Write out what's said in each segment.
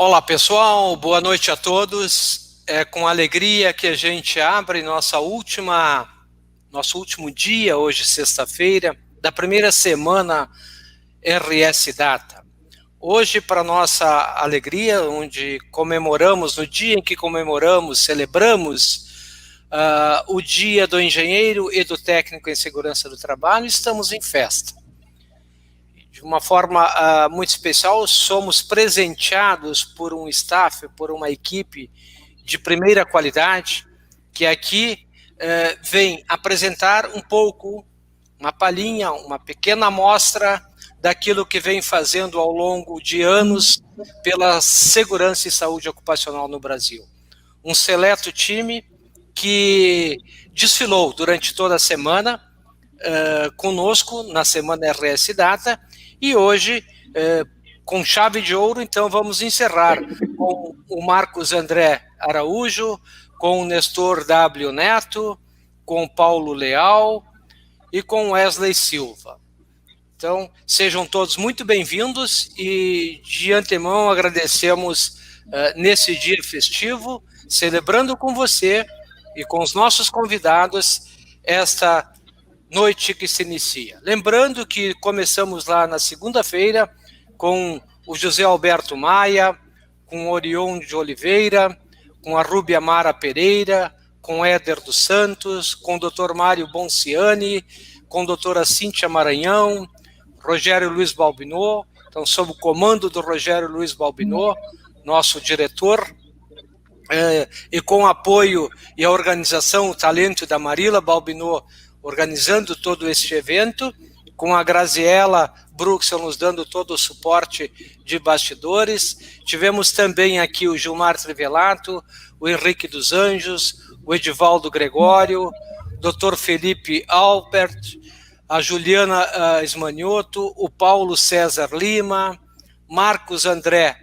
Olá pessoal, boa noite a todos. É com alegria que a gente abre nosso último dia, hoje sexta-feira, da primeira semana RS Data. Hoje, para nossa alegria, onde comemoramos, no dia em que comemoramos, celebramos o Dia do Engenheiro e do Técnico em Segurança do Trabalho, estamos em festa. De uma forma muito especial, somos presenteados por um staff, por uma equipe de primeira qualidade, que aqui vem apresentar um pouco, uma palhinha, uma pequena amostra daquilo que vem fazendo ao longo de anos pela segurança e saúde ocupacional no Brasil. Um seleto time que desfilou durante toda a semana conosco na semana RS Data, e hoje, com chave de ouro, então vamos encerrar com o Marcos André Araújo, com o Nestor W. Neto, com o Paulo Leal e com Wesley Silva. Então, sejam todos muito bem-vindos e de antemão agradecemos nesse dia festivo, celebrando com você e com os nossos convidados esta noite que se inicia. Lembrando que começamos lá na segunda-feira com o José Alberto Maia, com o Orion de Oliveira, com a Rúbia Mara Pereira, com o Éder dos Santos, com o Dr. Mário Bonciani, com a doutora Cíntia Maranhão, Rogério Luiz Balbinot, então sob o comando do Rogério Luiz Balbinot, nosso diretor, e com o apoio e a organização, o talento da Marila Balbinot, organizando todo este evento, com a Graziela Bruxel nos dando todo o suporte de bastidores. Tivemos também aqui o Gilmar Trivelato, o Henrique dos Anjos, o Edivaldo Gregório, Dr. Felipe Albert, a Juliana Esmanioto, o Paulo César Lima, Marcos André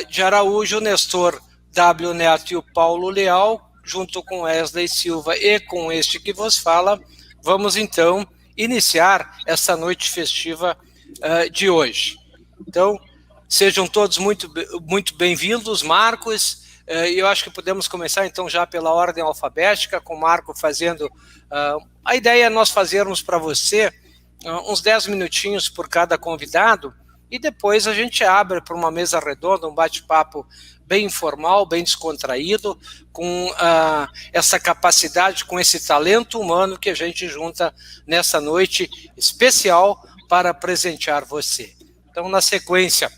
de Araújo, o Nestor W. Neto e o Paulo Leal, junto com Wesley Silva e com este que vos fala, vamos então iniciar essa noite festiva de hoje. Então, sejam todos muito bem-vindos, Marcos, e eu acho que podemos começar então já pela ordem alfabética, com o Marco fazendo... a ideia é nós fazermos para você uns 10 minutinhos por cada convidado, e depois a gente abre para uma mesa redonda, um bate-papo bem informal, bem descontraído, com essa capacidade, com esse talento humano que a gente junta nessa noite especial para presentear você. Então, na sequência,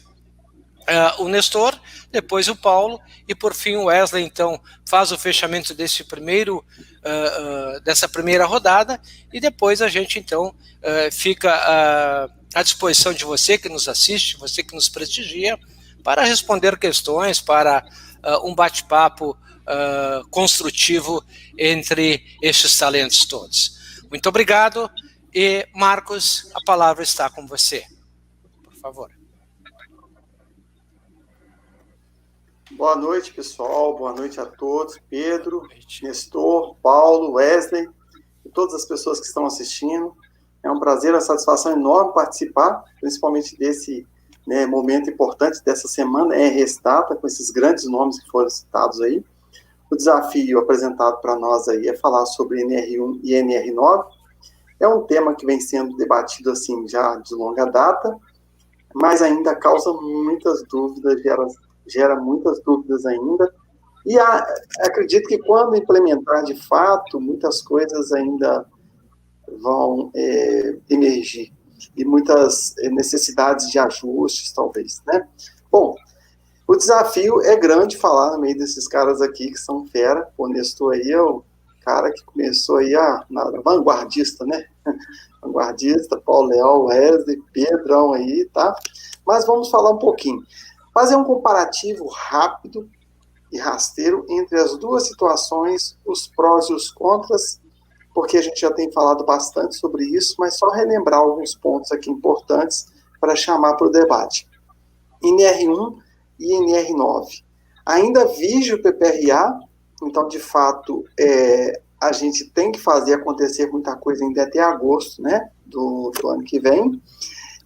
o Nestor, depois o Paulo, e por fim o Wesley, então, faz o fechamento desse dessa primeira rodada, e depois a gente, então, fica à disposição de você que nos assiste, você que nos prestigia, para responder questões, para um bate-papo construtivo entre estes talentos todos. Muito obrigado, e Marcos, a palavra está com você. Por favor. Boa noite, pessoal. Boa noite a todos. Pedro, Nestor, Paulo, Wesley e todas as pessoas que estão assistindo. É um prazer, uma satisfação enorme participar, principalmente desse momento importante dessa semana, RS Data, com esses grandes nomes que foram citados aí. O desafio apresentado para nós aí é falar sobre NR1 e NR9. É um tema que vem sendo debatido assim já de longa data, mas ainda causa muitas dúvidas, gera muitas dúvidas ainda, e acredito que quando implementar de fato, muitas coisas ainda vão emergir, e muitas necessidades de ajustes, talvez, né? Bom, o desafio é grande falar no meio desses caras aqui, que são fera. O Nestor aí é o cara que começou aí na vanguardista, né? Vanguardista, Paulo Leal, Wesley, Pedrão aí, tá? Mas vamos falar um pouquinho. Fazer um comparativo rápido e rasteiro entre as duas situações, os prós e os contras, porque a gente já tem falado bastante sobre isso, mas só relembrar alguns pontos aqui importantes para chamar para o debate. NR1 e NR9. Ainda vige o PPRA, então, de fato, a gente tem que fazer acontecer muita coisa ainda até agosto, né, do ano que vem.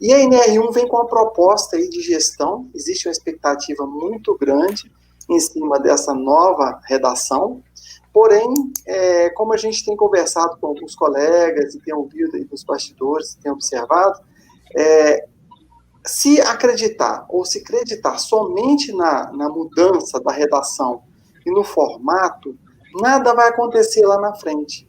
E a NR1 vem com uma proposta aí de gestão, existe uma expectativa muito grande em cima dessa nova redação, porém, como a gente tem conversado com alguns colegas e tem ouvido aí nos bastidores, tem observado, se acreditar ou se acreditar somente na mudança da redação e no formato, nada vai acontecer lá na frente,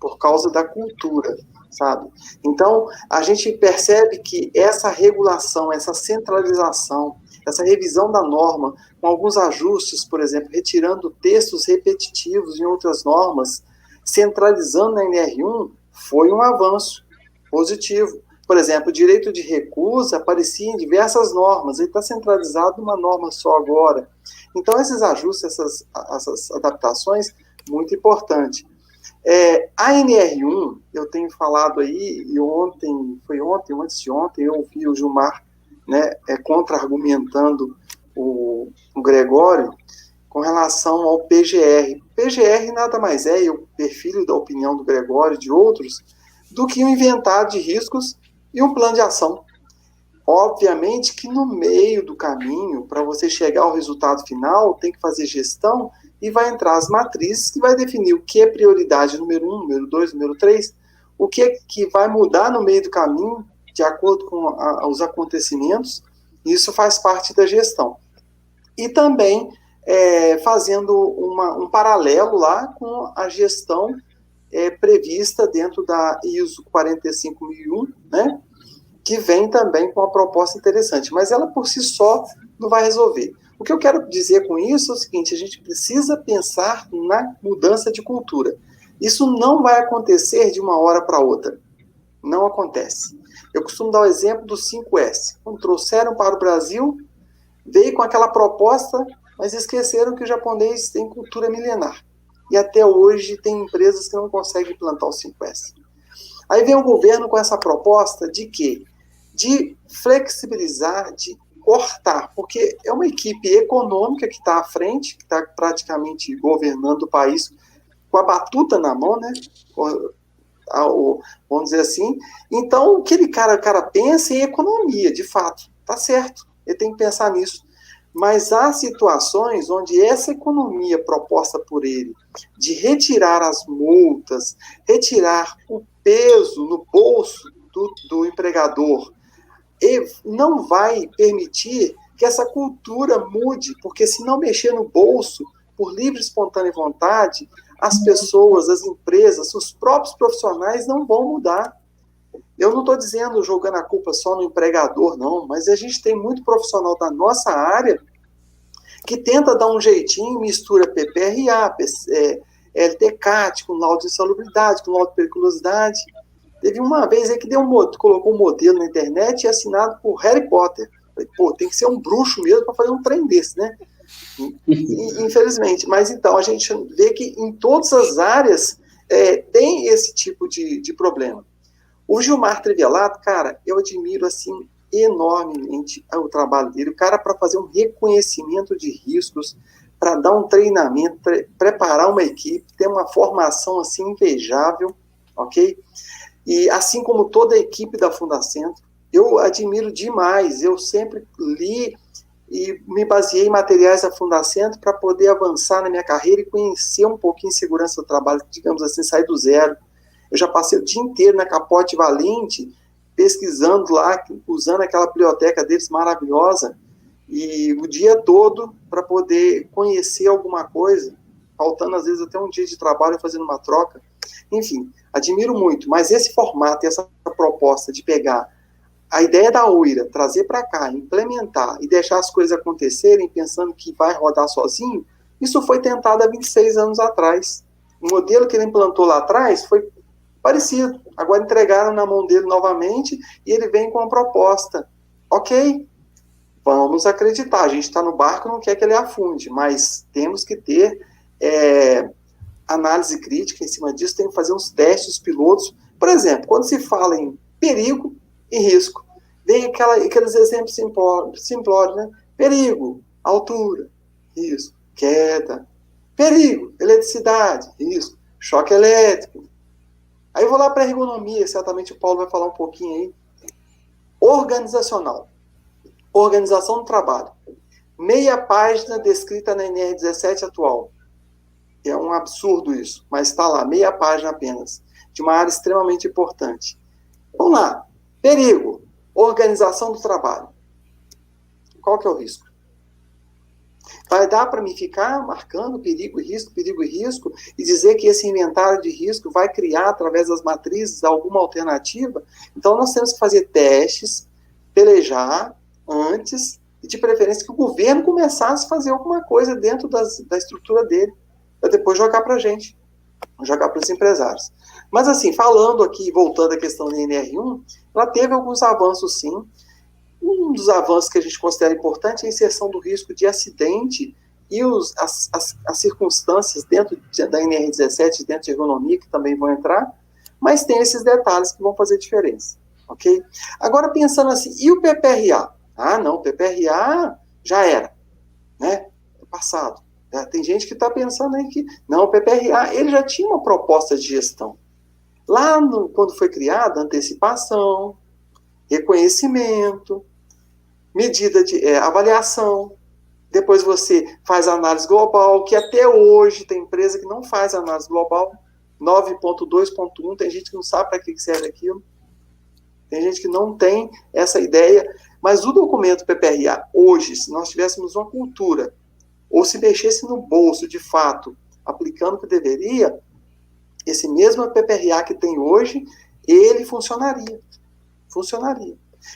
por causa da cultura, sabe? Então, a gente percebe que essa regulação, essa centralização, essa revisão da norma, com alguns ajustes, por exemplo, retirando textos repetitivos em outras normas, centralizando na NR1, foi um avanço positivo. Por exemplo, o direito de recusa aparecia em diversas normas, ele está centralizado numa norma só agora. Então, esses ajustes, essas adaptações, muito importante. A NR1, eu tenho falado aí, e foi ontem ou antes de ontem, eu ouvi o Gilmar, né, contra-argumentando o Gregório com relação ao PGR. PGR nada mais é, eu perfilho da opinião do Gregório e de outros, do que um inventário de riscos e um plano de ação. Obviamente que no meio do caminho, para você chegar ao resultado final, tem que fazer gestão e vai entrar as matrizes que vai definir o que é prioridade número 1, número 2, número 3, o que vai mudar no meio do caminho, de acordo com os acontecimentos, isso faz parte da gestão. E também fazendo um paralelo lá com a gestão prevista dentro da ISO 45001, né, que vem também com uma proposta interessante, mas ela por si só não vai resolver. O que eu quero dizer com isso é o seguinte: a gente precisa pensar na mudança de cultura. Isso não vai acontecer de uma hora para outra. Não acontece. Eu costumo dar o exemplo do 5S. Quando trouxeram para o Brasil, veio com aquela proposta, mas esqueceram que o japonês tem cultura milenar. E até hoje tem empresas que não conseguem implantar o 5S. Aí vem o governo com essa proposta de quê? De flexibilizar, de cortar, porque é uma equipe econômica que está à frente, que está praticamente governando o país com a batuta na mão, né? Vamos dizer assim. Então, o que o cara pensa em economia, de fato, tá certo, ele tem que pensar nisso. Mas há situações onde essa economia proposta por ele, de retirar as multas, retirar o peso no bolso do empregador, não vai permitir que essa cultura mude, porque se não mexer no bolso, por livre e espontânea vontade, as pessoas, as empresas, os próprios profissionais não vão mudar. Eu não estou dizendo jogando a culpa só no empregador, não, mas a gente tem muito profissional da nossa área que tenta dar um jeitinho, mistura PPRA, LTCAT, com laudo de insalubridade, com laudo de periculosidade. Teve uma vez aí que colocou um modelo na internet e assinado por Harry Potter. Falei, tem que ser um bruxo mesmo para fazer um trem desse, né? Infelizmente. Mas então, a gente vê que em todas as áreas tem esse tipo de problema. O Gilmar Trivelato, cara, eu admiro assim enormemente o trabalho dele. O cara, para fazer um reconhecimento de riscos, para dar um treinamento, preparar uma equipe, ter uma formação assim invejável, ok? E assim como toda a equipe da Fundacentro, eu admiro demais. Eu sempre li e me baseei em materiais da Fundacentro para poder avançar na minha carreira e conhecer um pouquinho de segurança do trabalho, digamos assim, sair do zero. Eu já passei o dia inteiro na Capote Valente, pesquisando lá, usando aquela biblioteca deles maravilhosa, e o dia todo para poder conhecer alguma coisa, faltando às vezes até um dia de trabalho fazendo uma troca. Enfim, admiro muito, mas esse formato e essa proposta de pegar a ideia da UIRA, trazer para cá, implementar e deixar as coisas acontecerem pensando que vai rodar sozinho, isso foi tentado há 26 anos atrás. O modelo que ele implantou lá atrás foi parecido. Agora entregaram na mão dele novamente e ele vem com uma proposta. Ok, vamos acreditar. A gente está no barco, não quer que ele afunde, mas temos que ter análise crítica em cima disso, tem que fazer uns testes, pilotos. Por exemplo, quando se fala em perigo e risco, vem aqueles exemplos simplórios, né? Perigo, altura, risco, queda. Perigo, eletricidade, risco, choque elétrico. Aí eu vou lá para a ergonomia, certamente o Paulo vai falar um pouquinho aí. organizacional. Organização do trabalho. Meia página descrita na NR17 atual. É um absurdo isso, mas está lá, meia página apenas, de uma área extremamente importante. Vamos lá. Perigo. Organização do trabalho. Qual que é o risco? Vai dar para me ficar marcando perigo e risco, e dizer que esse inventário de risco vai criar, através das matrizes, alguma alternativa? Então, nós temos que fazer testes, pelejar antes, e de preferência que o governo começasse a fazer alguma coisa dentro da estrutura dele, para depois jogar para a gente, jogar para os empresários. Mas assim, falando aqui, voltando à questão da NR1, ela teve alguns avanços sim. Um dos avanços que a gente considera importante é a inserção do risco de acidente e as circunstâncias dentro da NR17, dentro de ergonomia, que também vão entrar, mas tem esses detalhes que vão fazer diferença, ok? Agora, pensando assim, e o PPRA? Ah, não, o PPRA já era, né? É passado. Tem gente que está pensando aí que, não, o PPRA, ele já tinha uma proposta de gestão. Lá, quando foi criada, antecipação, reconhecimento, medida de avaliação, depois você faz análise global, que até hoje tem empresa que não faz análise global, 9.2.1, tem gente que não sabe para que serve aquilo, tem gente que não tem essa ideia, mas o documento PPRA, hoje, se nós tivéssemos uma cultura, ou se mexesse no bolso, de fato, aplicando o que deveria, esse mesmo PPRA que tem hoje, ele funcionaria.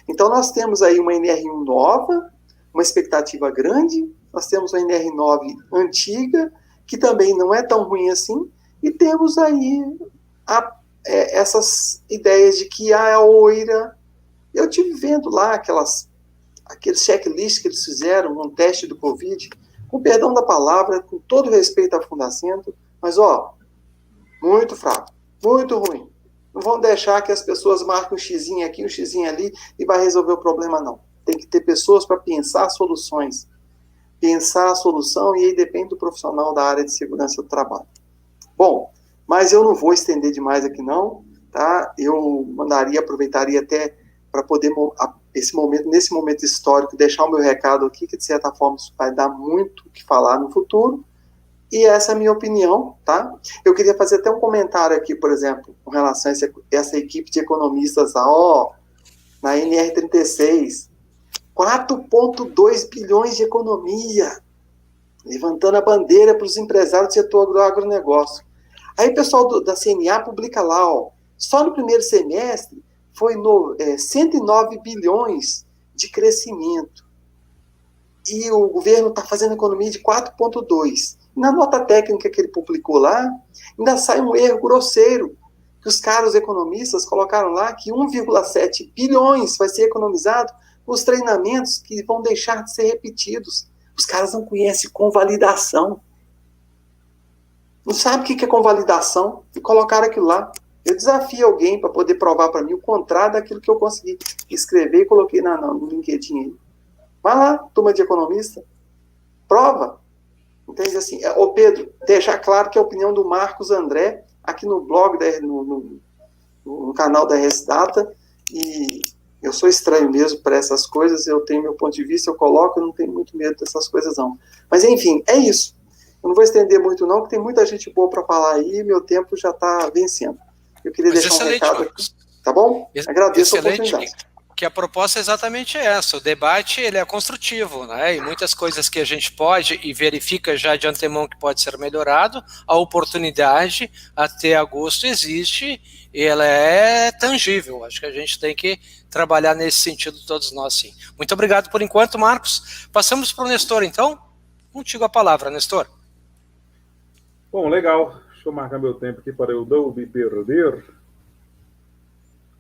Então, nós temos aí uma NR1 nova, uma expectativa grande, nós temos uma NR9 antiga, que também não é tão ruim assim, e temos aí essas ideias de que a OIRA, eu estive vendo lá aqueles checklists que eles fizeram, um teste do Covid, com perdão da palavra, com todo respeito à Fundacentro, mas, muito fraco, muito ruim. Não vão deixar que as pessoas marquem um xizinho aqui, um xizinho ali, e vai resolver o problema, não. Tem que ter pessoas para pensar soluções. Pensar a solução, e aí depende do profissional da área de segurança do trabalho. Bom, mas eu não vou estender demais aqui, não, tá? Eu aproveitaria até para poder, nesse momento histórico, deixar o meu recado aqui, que de certa forma isso vai dar muito o que falar no futuro, e essa é a minha opinião, tá? Eu queria fazer até um comentário aqui, por exemplo, com relação a essa equipe de economistas, na NR36, 4,2 bilhões de economia, levantando a bandeira para os empresários do setor do agronegócio. Aí o pessoal da CNA publica lá, só no primeiro semestre foi 109 bilhões de crescimento. E o governo está fazendo economia de 4,2. Na nota técnica que ele publicou lá, ainda sai um erro grosseiro, que os caros economistas colocaram lá que 1,7 bilhões vai ser economizado nos treinamentos que vão deixar de ser repetidos. Os caras não conhecem convalidação. Não sabem o que é convalidação e colocaram aquilo lá. Eu desafio alguém para poder provar para mim o contrário daquilo que eu consegui escrever e coloquei no LinkedIn aí. Vai lá, turma de economista, prova. Entende assim? Pedro, deixar claro que é a opinião do Marcos André, aqui no blog, no canal da RS Data, e eu sou estranho mesmo para essas coisas, eu tenho meu ponto de vista, eu coloco, eu não tenho muito medo dessas coisas não. Mas enfim, é isso. Eu não vou estender muito não, porque tem muita gente boa para falar aí, e meu tempo já está vencendo. Eu queria deixar um recado aqui, tá bom? Agradeço a oportunidade. Que a proposta é exatamente essa, o debate ele é construtivo, né? E muitas coisas que a gente pode e verifica já de antemão que pode ser melhorado, a oportunidade até agosto existe e ela é tangível, acho que a gente tem que trabalhar nesse sentido todos nós sim. Muito obrigado por enquanto, Marcos. Passamos para o Nestor então, contigo a palavra, Nestor. Bom, legal, deixa eu marcar meu tempo aqui para eu não me perder.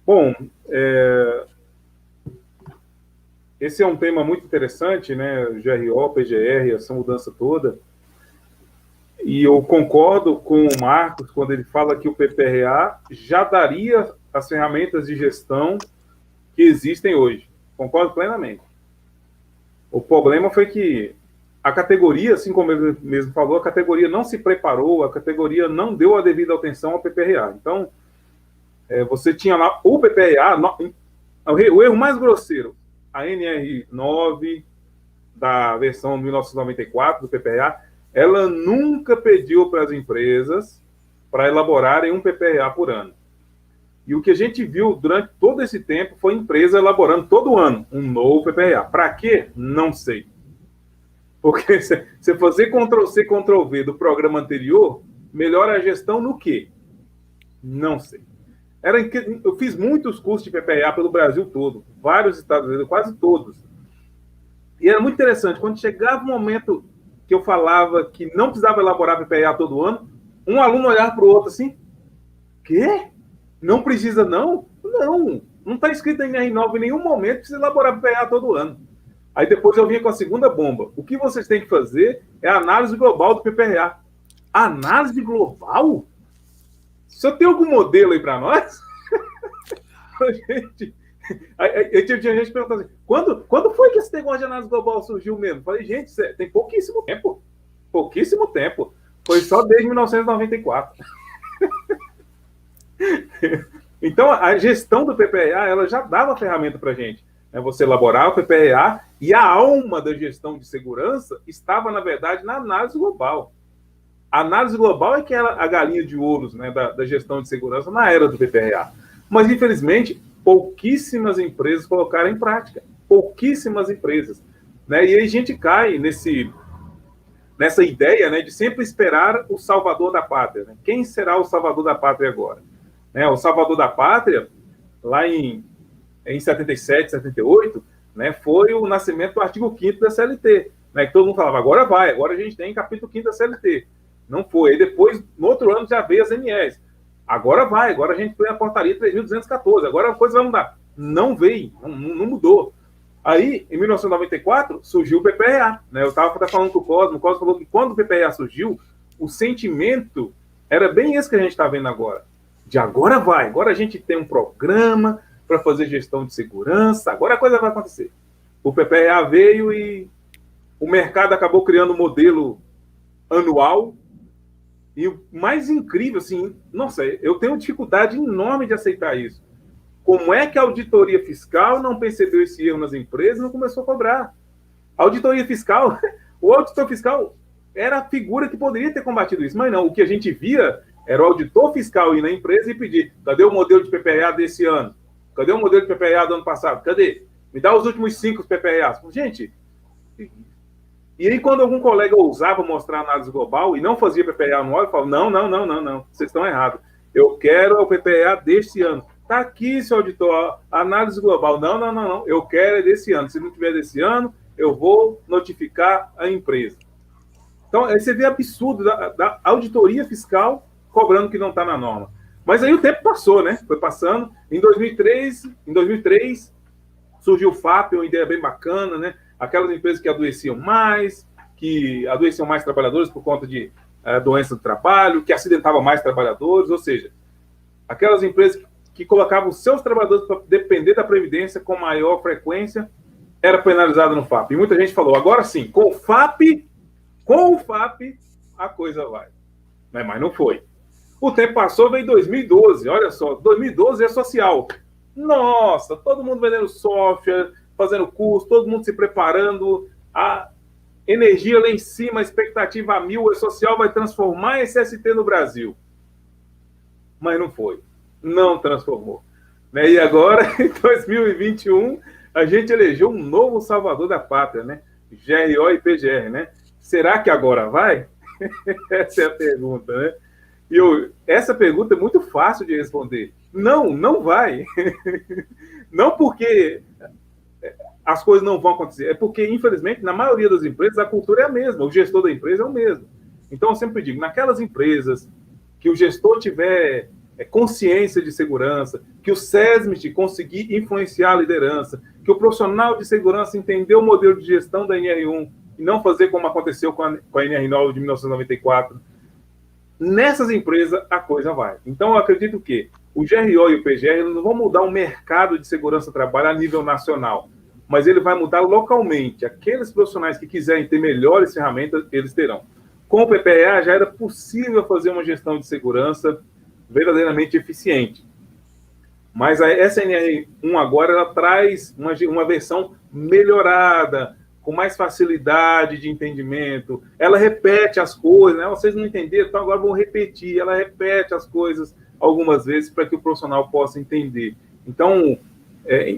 Bom, esse é um tema muito interessante, né? GRO, PGR, essa mudança toda. E eu concordo com o Marcos quando ele fala que o PPRA já daria as ferramentas de gestão que existem hoje. Concordo plenamente. O problema foi que a categoria, assim como ele mesmo falou, a categoria não se preparou, a categoria não deu a devida atenção ao PPRA. Então, você tinha lá o PPRA, O erro mais grosseiro, a NR9 da versão 1994 do PPRA, ela nunca pediu para as empresas para elaborarem um PPRA por ano. E o que a gente viu durante todo esse tempo foi a empresa elaborando todo ano um novo PPRA. Para quê? Não sei. Porque se fazer Ctrl-C, Ctrl-V do programa anterior, melhora a gestão no quê? Não sei. Eu fiz muitos cursos de PPRA pelo Brasil todo, vários Estados Unidos, quase todos. E era muito interessante, quando chegava o momento que eu falava que não precisava elaborar PPRA todo ano, um aluno olhava para o outro assim, quê? Não precisa não? Não está escrito em NR9 em nenhum momento que precisa elaborar PPRA todo ano. Aí depois eu vinha com a segunda bomba. O que vocês têm que fazer é a análise global do PPRA. Análise global? O senhor tem algum modelo aí para nós? Gente, aí tinha gente perguntando assim, quando foi que esse negócio de análise global surgiu mesmo? Eu falei, gente, tem pouquíssimo tempo. Pouquíssimo tempo. Foi só desde 1994. Então, a gestão do PPRA, ela já dava ferramenta para a gente. Você elaborar o PPRA e a alma da gestão de segurança estava, na verdade, na análise global. A análise global é que era a galinha de ouros, né, da gestão de segurança na era do PPRA. Mas, infelizmente, pouquíssimas empresas colocaram em prática. Pouquíssimas empresas. Né? E aí a gente cai nessa ideia, né, de sempre esperar o salvador da pátria. Né? Quem será o salvador da pátria agora? Né? O salvador da pátria, lá em 77, 78, né, foi o nascimento do artigo 5º da CLT. Né, que todo mundo falava, agora vai, agora a gente tem capítulo 5º da CLT. Não foi. Aí depois, no outro ano, já veio as MS. Agora vai, agora a gente foi a portaria 3.214, agora a coisa vai mudar. Não veio, não mudou. Aí, em 1994, surgiu o PPRA. Né? Eu estava falando com o Cosmo falou que quando o PPRA surgiu, o sentimento era bem esse que a gente está vendo agora. De agora vai, agora a gente tem um programa para fazer gestão de segurança, agora a coisa vai acontecer. O PPRA veio e o mercado acabou criando um modelo anual. E o mais incrível, assim, nossa, eu tenho dificuldade enorme de aceitar isso. Como é que a auditoria fiscal não percebeu esse erro nas empresas e não começou a cobrar? A auditoria fiscal, o auditor fiscal era a figura que poderia ter combatido isso, mas não, o que a gente via era o auditor fiscal ir na empresa e pedir, cadê o modelo de PPRA desse ano? Cadê o modelo de PPRA do ano passado? Cadê? Me dá os últimos 5 PPRAs. Gente, e aí quando algum colega ousava mostrar análise global e não fazia PPRA anual, eu falava, não, vocês estão errados. Eu quero o PPRA deste ano. Está aqui, seu auditor, análise global. Não, eu quero é desse ano. Se não tiver desse ano, eu vou notificar a empresa. Então, aí você vê absurdo da auditoria fiscal cobrando que não está na norma. Mas aí o tempo passou, né? Foi passando. Em 2003, surgiu o FAP, uma ideia bem bacana, né? Aquelas empresas que adoeciam mais trabalhadores por conta de doença do trabalho, que acidentavam mais trabalhadores, ou seja, aquelas empresas que colocavam os seus trabalhadores para depender da previdência com maior frequência, era penalizada no FAP. E muita gente falou, agora sim, com o FAP, a coisa vai. Mas não foi. O tempo passou, veio 2012, olha só, 2012 é social. Nossa, todo mundo vendendo software, fazendo curso, todo mundo se preparando, a energia lá em cima, a expectativa a 1000, o social vai transformar esse ST no Brasil. Mas não foi, não transformou. Né? E agora, em 2021, a gente elegeu um novo salvador da pátria, né? GRO e PGR, né? Será que agora vai? Essa é a pergunta, né? E essa pergunta é muito fácil de responder. Não vai. Não porque as coisas não vão acontecer. É porque, infelizmente, na maioria das empresas, a cultura é a mesma. O gestor da empresa é o mesmo. Então, eu sempre digo, naquelas empresas que o gestor tiver consciência de segurança, que o SESMIT conseguir influenciar a liderança, que o profissional de segurança entender o modelo de gestão da NR1 e não fazer como aconteceu com a NR9 de 1994, nessas empresas a coisa vai. Então, eu acredito que o GRO e o PGR não vão mudar o mercado de segurança do trabalho a nível nacional, mas ele vai mudar localmente. Aqueles profissionais que quiserem ter melhores ferramentas, eles terão. Com o PPRA já era possível fazer uma gestão de segurança verdadeiramente eficiente. Mas a SNR1 agora ela traz uma versão melhorada, com mais facilidade de entendimento. Ela repete as coisas, né? Vocês não entenderam, então agora vão repetir. Ela repete as coisas algumas vezes para que o profissional possa entender. Então,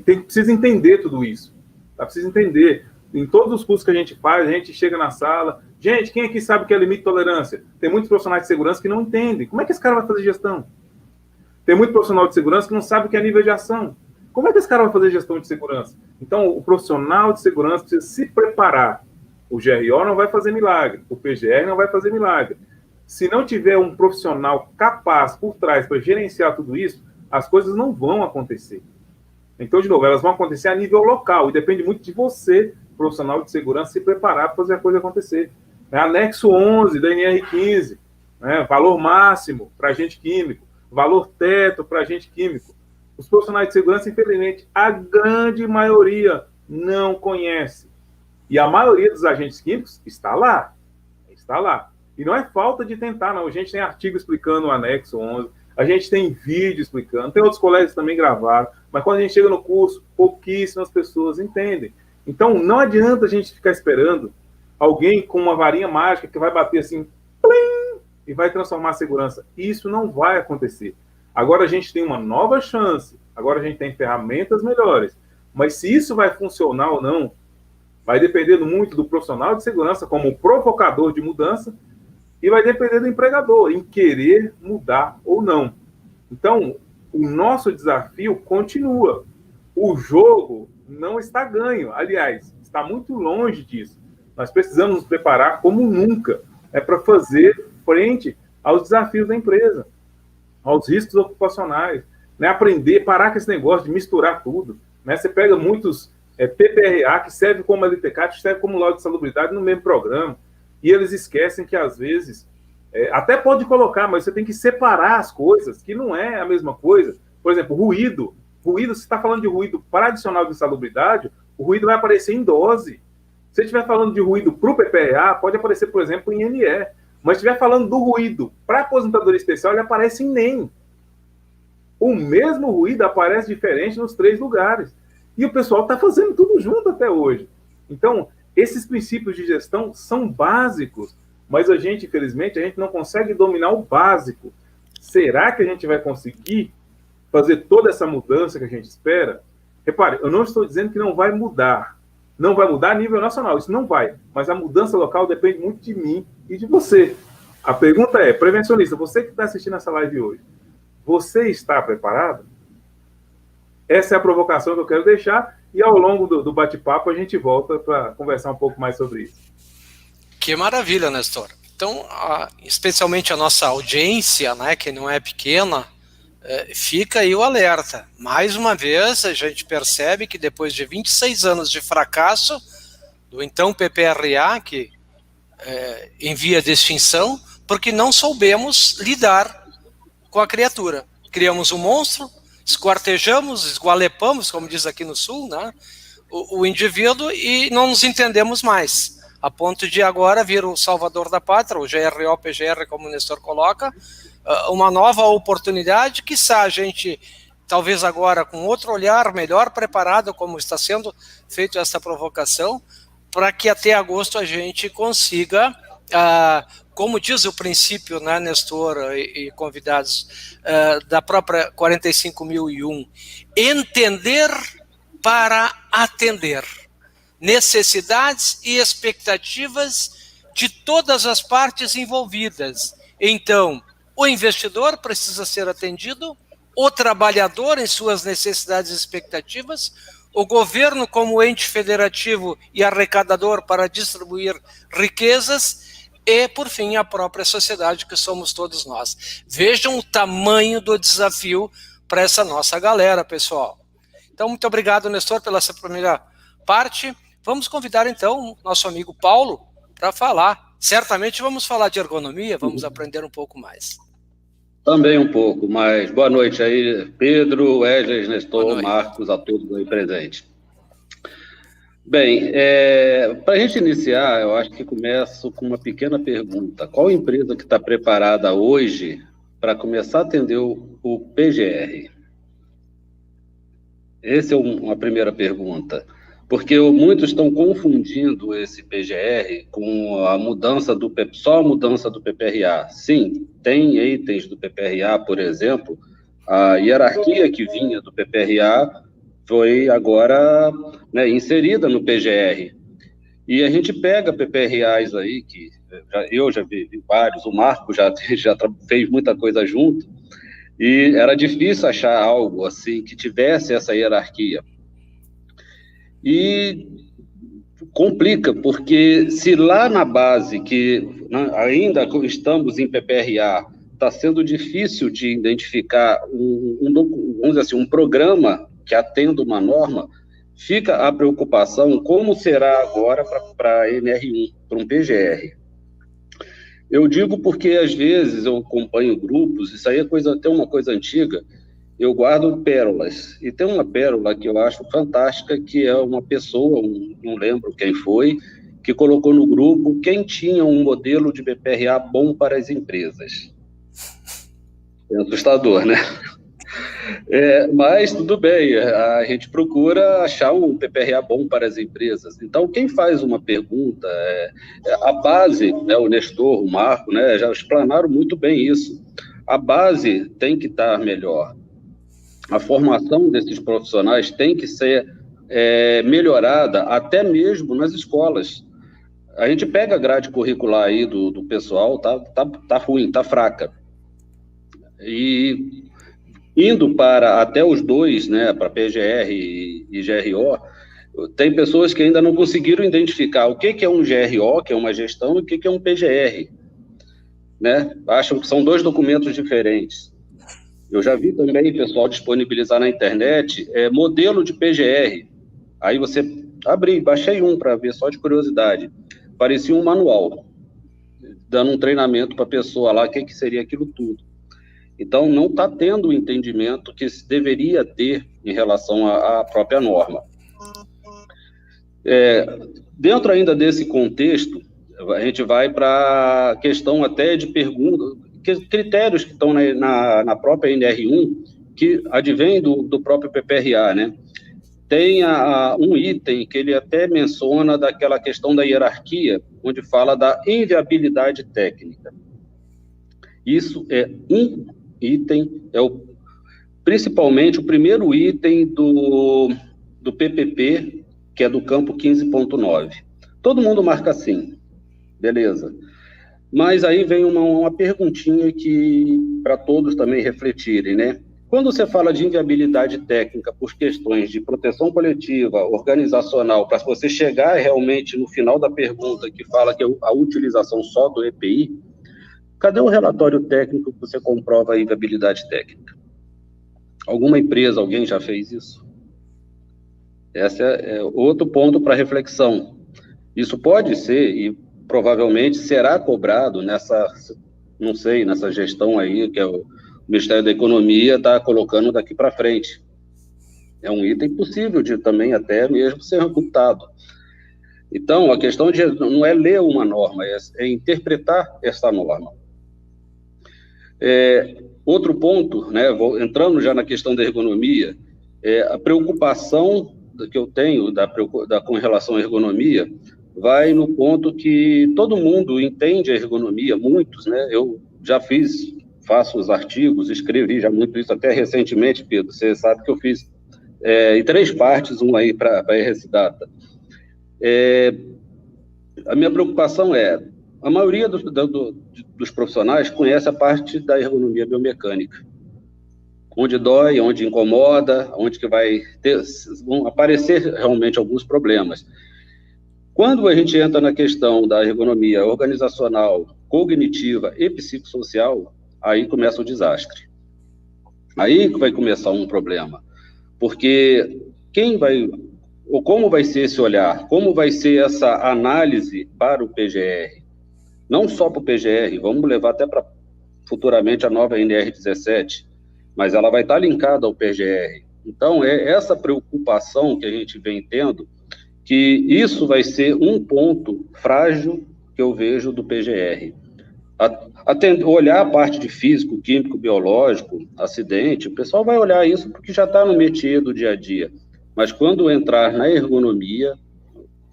precisa entender tudo isso. Tá? Precisa entender. Em todos os cursos que a gente faz, a gente chega na sala. Gente, quem aqui sabe o que é limite de tolerância? Tem muitos profissionais de segurança que não entendem. Como é que esse cara vai fazer gestão? Tem muito profissional de segurança que não sabe o que é nível de ação. Como é que esse cara vai fazer gestão de segurança? Então, o profissional de segurança precisa se preparar. O GRO não vai fazer milagre. O PGR não vai fazer milagre. Se não tiver um profissional capaz por trás para gerenciar tudo isso, as coisas não vão acontecer. Então, de novo, elas vão acontecer a nível local. E depende muito de você, profissional de segurança, se preparar para fazer a coisa acontecer. Anexo 11 da NR15, valor máximo para agente químico, valor teto para agente químico. Os profissionais de segurança, infelizmente, a grande maioria não conhece. E a maioria dos agentes químicos está lá. Está lá. E não é falta de tentar, não. A gente tem artigo explicando o anexo 11, a gente tem vídeo explicando, tem outros colegas que também gravaram, mas quando a gente chega no curso, pouquíssimas pessoas entendem. Então, não adianta a gente ficar esperando alguém com uma varinha mágica que vai bater assim, plim, e vai transformar a segurança. Isso não vai acontecer. Agora a gente tem uma nova chance, agora a gente tem ferramentas melhores, mas se isso vai funcionar ou não, vai depender muito do profissional de segurança como provocador de mudança e vai depender do empregador em querer mudar ou não. Então, o nosso desafio continua. O jogo não está ganho, aliás, está muito longe disso. Nós precisamos nos preparar como nunca para fazer frente aos desafios da empresa, aos riscos ocupacionais, aprender, parar com esse negócio de misturar tudo. Você pega muitos PPRA, que serve como LTK, que serve como laudo de salubridade no mesmo programa, e eles esquecem que, às vezes, até pode colocar, mas você tem que separar as coisas, que não é a mesma coisa. Por exemplo, ruído. Ruído, se você está falando de ruído para adicional de insalubridade, o ruído vai aparecer em dose. Se você estiver falando de ruído para o PPRA, pode aparecer, por exemplo, em NE. Mas se estiver falando do ruído para aposentadoria especial, ele aparece em NEM. O mesmo ruído aparece diferente nos 3 lugares. E o pessoal está fazendo tudo junto até hoje. Então, esses princípios de gestão são básicos, mas a gente, infelizmente, a gente não consegue dominar o básico. Será que a gente vai conseguir fazer toda essa mudança que a gente espera? Repare, eu não estou dizendo que não vai mudar. Não vai mudar a nível nacional, isso não vai. Mas a mudança local depende muito de mim e de você. A pergunta é, prevencionista, você que está assistindo essa live hoje, você está preparado? Essa é a provocação que eu quero deixar e ao longo do bate-papo a gente volta para conversar um pouco mais sobre isso. Que maravilha, Nestor. Então, especialmente a nossa audiência, que não é pequena, fica aí o alerta. Mais uma vez, a gente percebe que depois de 26 anos de fracasso do então PPRA, que em via de extinção, porque não soubemos lidar com a criatura. Criamos um monstro, esquartejamos, esgualepamos, como diz aqui no Sul, o indivíduo e não nos entendemos mais, a ponto de agora vir o salvador da pátria, o GRO, PGR, como o Nestor coloca, uma nova oportunidade, quiçá a gente, talvez agora com outro olhar, melhor preparado, como está sendo feito essa provocação, para que até agosto a gente consiga, como diz o princípio, Nestor e convidados, da própria 45.001, entender para atender necessidades e expectativas de todas as partes envolvidas. Então, o investidor precisa ser atendido, o trabalhador em suas necessidades e expectativas, o governo como ente federativo e arrecadador para distribuir riquezas e, por fim, a própria sociedade, que somos todos nós. Vejam o tamanho do desafio para essa nossa galera, pessoal. Então, muito obrigado, Nestor, pela essa primeira parte. Vamos convidar, então, o nosso amigo Paulo para falar. Certamente vamos falar de ergonomia, vamos aprender um pouco mais. Também um pouco, mas boa noite aí, Pedro, Wesley, Nestor, Marcos, a todos aí presentes. Bem, para a gente iniciar, eu acho que começo com uma pequena pergunta. Qual empresa que está preparada hoje para começar a atender o PGR? Essa é uma primeira pergunta, porque muitos estão confundindo esse PGR com a mudança só a mudança do PPRA. Sim, tem itens do PPRA, por exemplo, a hierarquia que vinha do PPRA foi agora, né, inserida no PGR. E a gente pega PPRAs aí, que eu já vi vários, o Marco já fez muita coisa junto, e era difícil achar algo assim que tivesse essa hierarquia. E complica, porque se lá na base, que ainda estamos em PPRA, está sendo difícil de identificar vamos dizer assim, um programa que atenda uma norma, fica a preocupação como será agora para a NR1, para um PGR. Eu digo porque, às vezes, eu acompanho grupos, isso aí é até uma coisa antiga, eu guardo pérolas. E tem uma pérola que eu acho fantástica, que é uma pessoa, não lembro quem foi, que colocou no grupo quem tinha um modelo de PPRA bom para as empresas. É assustador, né? Mas tudo bem, a gente procura achar um PPRA bom para as empresas. Então, quem faz uma pergunta, a base, né, o Nestor, o Marco, né, já explanaram muito bem isso. A base tem que estar melhor. A formação desses profissionais tem que ser melhorada, até mesmo nas escolas. A gente pega a grade curricular aí do pessoal, tá ruim, tá fraca. E indo para até os dois, né, para PGR e GRO, tem pessoas que ainda não conseguiram identificar o que é um GRO, que é uma gestão, e o que é um PGR, né? Acham que são dois documentos diferentes. Eu já vi também o pessoal disponibilizar na internet modelo de PGR. Aí você baixei um para ver, só de curiosidade. Parecia um manual, dando um treinamento para a pessoa lá, o que seria aquilo tudo. Então, não está tendo o entendimento que se deveria ter em relação à própria norma. Dentro ainda desse contexto, a gente vai para a questão até de pergunta, critérios que estão na própria NR1, que advém do próprio PPRA, né? Tem um item que ele até menciona daquela questão da hierarquia, onde fala da inviabilidade técnica. Isso é um item, principalmente o primeiro item do PPP, que é do campo 15.9. Todo mundo marca assim, beleza. Mas aí vem uma perguntinha que para todos também refletirem, né? Quando você fala de inviabilidade técnica por questões de proteção coletiva, organizacional, para você chegar realmente no final da pergunta que fala que é a utilização só do EPI, cadê o relatório técnico que você comprova a inviabilidade técnica? Alguma empresa, alguém já fez isso? Esse é outro ponto para reflexão. Isso pode ser, e provavelmente será cobrado nessa gestão aí, que o Ministério da Economia está colocando daqui para frente. É um item possível de também até mesmo ser computado. Então, a questão não é ler uma norma, é interpretar essa norma. Outro ponto, né, entrando já na questão da ergonomia, a preocupação que eu tenho com relação à ergonomia vai no ponto que todo mundo entende a ergonomia, muitos, né? Eu já faço os artigos, escrevi já muito isso até recentemente, Pedro, você sabe que eu fiz em 3 partes, um aí para a RS Data. A minha preocupação a maioria dos profissionais conhece a parte da ergonomia biomecânica, onde dói, onde incomoda, onde que vão aparecer realmente alguns problemas. Quando a gente entra na questão da ergonomia organizacional, cognitiva e psicossocial, aí começa o desastre. Aí que vai começar um problema. Porque como vai ser esse olhar? Como vai ser essa análise para o PGR? Não só para o PGR, vamos levar até para futuramente a nova NR17, mas ela vai estar linkada ao PGR. Então, é essa preocupação que a gente vem tendo, que isso vai ser um ponto frágil que eu vejo do PGR. olhar a parte de físico, químico, biológico, acidente, o pessoal vai olhar isso porque já está no métier do dia a dia. Mas quando entrar na ergonomia,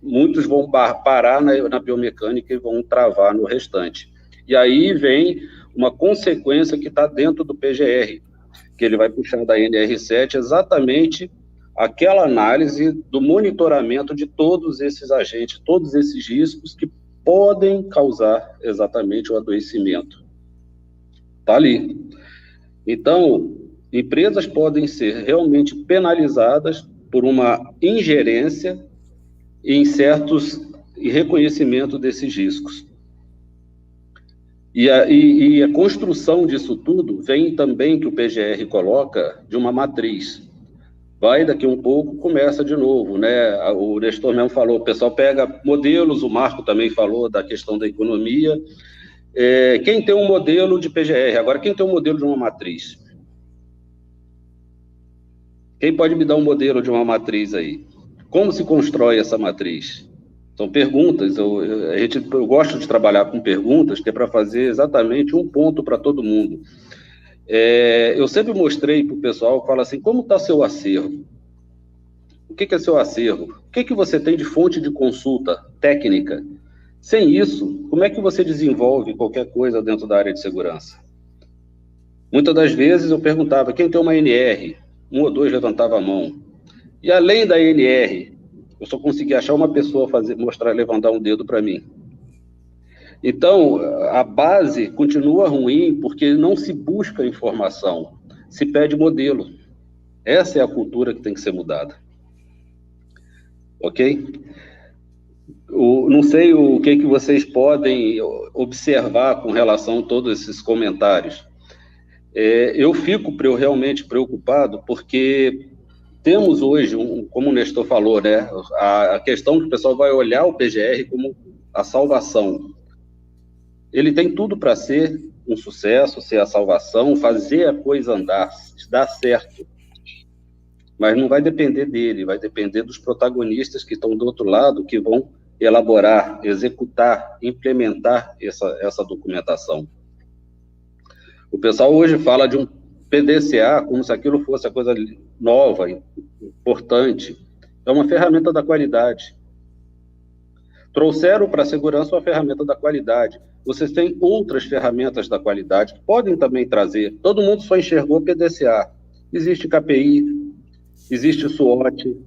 muitos vão parar na biomecânica e vão travar no restante. E aí vem uma consequência que está dentro do PGR, que ele vai puxar da NR7 exatamente aquela análise do monitoramento de todos esses agentes, todos esses riscos que podem causar exatamente o adoecimento. Está ali. Então, empresas podem ser realmente penalizadas por uma ingerência em certos reconhecimento desses riscos. E a construção disso tudo vem também, que o PGR coloca, de uma matriz. Vai, daqui um pouco, começa de novo, né? O Nestor mesmo falou, o pessoal pega modelos, o Marco também falou da questão da economia. Quem tem um modelo de PGR? Agora, quem tem um modelo de uma matriz? Quem pode me dar um modelo de uma matriz aí? Como se constrói essa matriz? São perguntas, eu gosto de trabalhar com perguntas, que é para fazer exatamente um ponto para todo mundo. Eu sempre mostrei para o pessoal, falo assim, como está seu acervo? O que é seu acervo? O que você tem de fonte de consulta técnica? Sem isso, como é que você desenvolve qualquer coisa dentro da área de segurança? Muitas das vezes eu perguntava, quem tem uma NR? Um ou dois levantava a mão. E além da NR, eu só consegui achar uma pessoa levantar um dedo para mim. Então, a base continua ruim porque não se busca informação, se pede modelo. Essa é a cultura que tem que ser mudada. Ok? Não sei o que vocês podem observar com relação a todos esses comentários. Eu fico realmente preocupado porque temos hoje, como o Nestor falou, né, a questão que o pessoal vai olhar o PGR como a salvação. Ele tem tudo para ser um sucesso, ser a salvação, fazer a coisa andar, dar certo. Mas não vai depender dele, vai depender dos protagonistas que estão do outro lado, que vão elaborar, executar, implementar essa documentação. O pessoal hoje fala de um PDCA como se aquilo fosse a coisa nova, importante. É uma ferramenta da qualidade. Trouxeram para a segurança uma ferramenta da qualidade. Vocês têm outras ferramentas da qualidade que podem também trazer. Todo mundo só enxergou PDCA. Existe KPI, existe SWOT.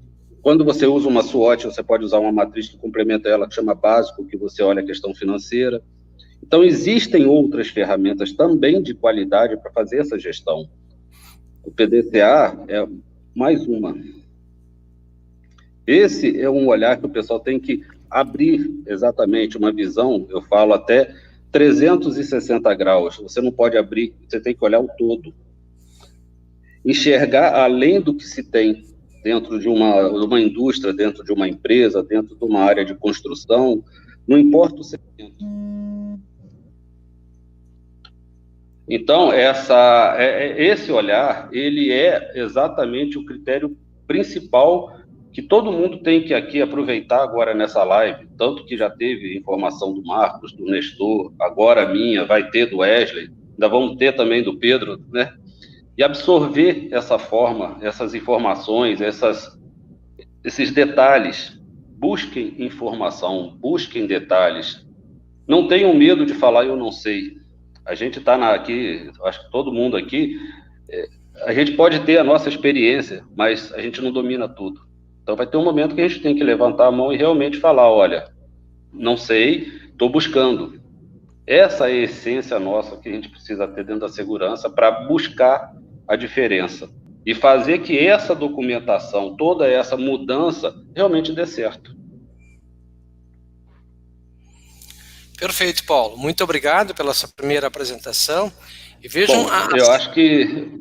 Quando você usa uma SWOT, você pode usar uma matriz que complementa ela, que chama básico, que você olha a questão financeira. Então, existem outras ferramentas também de qualidade para fazer essa gestão. O PDCA é mais uma. Esse é um olhar que o pessoal tem que abrir exatamente uma visão, eu falo até 360 graus. Você não pode abrir, você tem que olhar o todo. Enxergar além do que se tem dentro de uma indústria, dentro de uma empresa, dentro de uma área de construção, não importa o segmento. Então, esse olhar, ele é exatamente o critério principal que todo mundo tem que aqui aproveitar agora nessa live, tanto que já teve informação do Marcos, do Nestor, agora a minha, vai ter do Wesley, ainda vamos ter também do Pedro, né? E absorver essa forma, essas informações, esses detalhes. Busquem informação, busquem detalhes. Não tenham medo de falar eu não sei. A gente está aqui, acho que todo mundo aqui, a gente pode ter a nossa experiência, mas a gente não domina tudo. Então vai ter um momento que a gente tem que levantar a mão e realmente falar, olha, não sei, estou buscando. Essa é a essência nossa que a gente precisa ter dentro da segurança para buscar a diferença e fazer que essa documentação, toda essa mudança, realmente dê certo. Perfeito, Paulo. Muito obrigado pela sua primeira apresentação. E vejam... Bom, eu acho que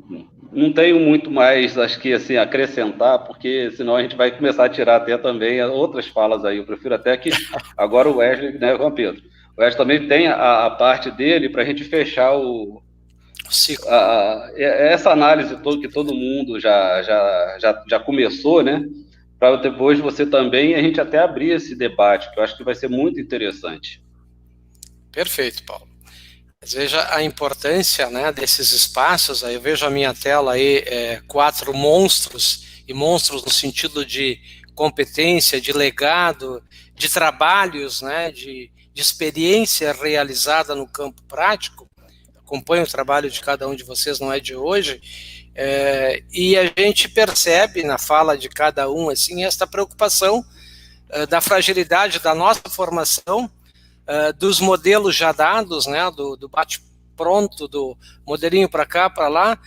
não tenho muito mais, acho que assim, acrescentar, porque senão a gente vai começar a tirar até também outras falas aí. Eu prefiro até que agora o Wesley, né, Juan Pedro? O Wesley também tem a parte dele para a gente fechar o ciclo. Essa análise toda que todo mundo já começou, né? Para depois você também, a gente até abrir esse debate, que eu acho que vai ser muito interessante. Perfeito, Paulo. Veja a importância, né, desses espaços. Aí eu vejo a minha tela aí, 4 monstros, e monstros no sentido de competência, de legado, de trabalhos, né, de experiência realizada no campo prático. Acompanho o trabalho de cada um de vocês, não é de hoje, e a gente percebe na fala de cada um assim, esta preocupação da fragilidade da nossa formação, dos modelos já dados, né, do bate-pronto, do modelinho para cá, para lá,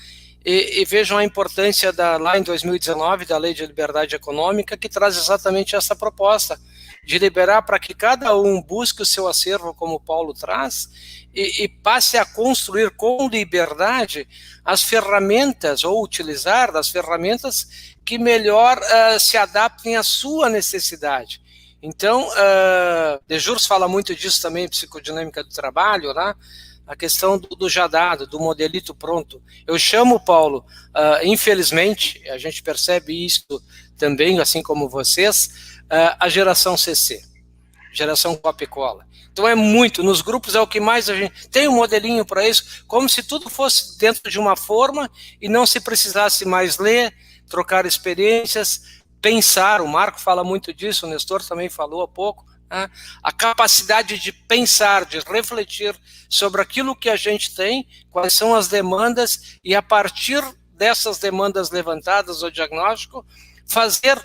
e vejam a importância lá em 2019, da Lei de Liberdade Econômica, que traz exatamente essa proposta, de liberar para que cada um busque o seu acervo, como o Paulo traz, e passe a construir com liberdade as ferramentas, ou utilizar das ferramentas que melhor se adaptem à sua necessidade. Então, Dejurs fala muito disso também em Psicodinâmica do Trabalho, né? A questão do já dado, do modelito pronto. Eu chamo, Paulo, infelizmente, a gente percebe isso também, assim como vocês, a geração CC, geração copia-cola. Então é muito, nos grupos é o que mais a gente tem um modelinho para isso, como se tudo fosse dentro de uma forma e não se precisasse mais ler, trocar experiências, pensar. O Marco fala muito disso, o Nestor também falou há pouco, né? A capacidade de pensar, de refletir sobre aquilo que a gente tem, quais são as demandas, e a partir dessas demandas levantadas, o diagnóstico, fazer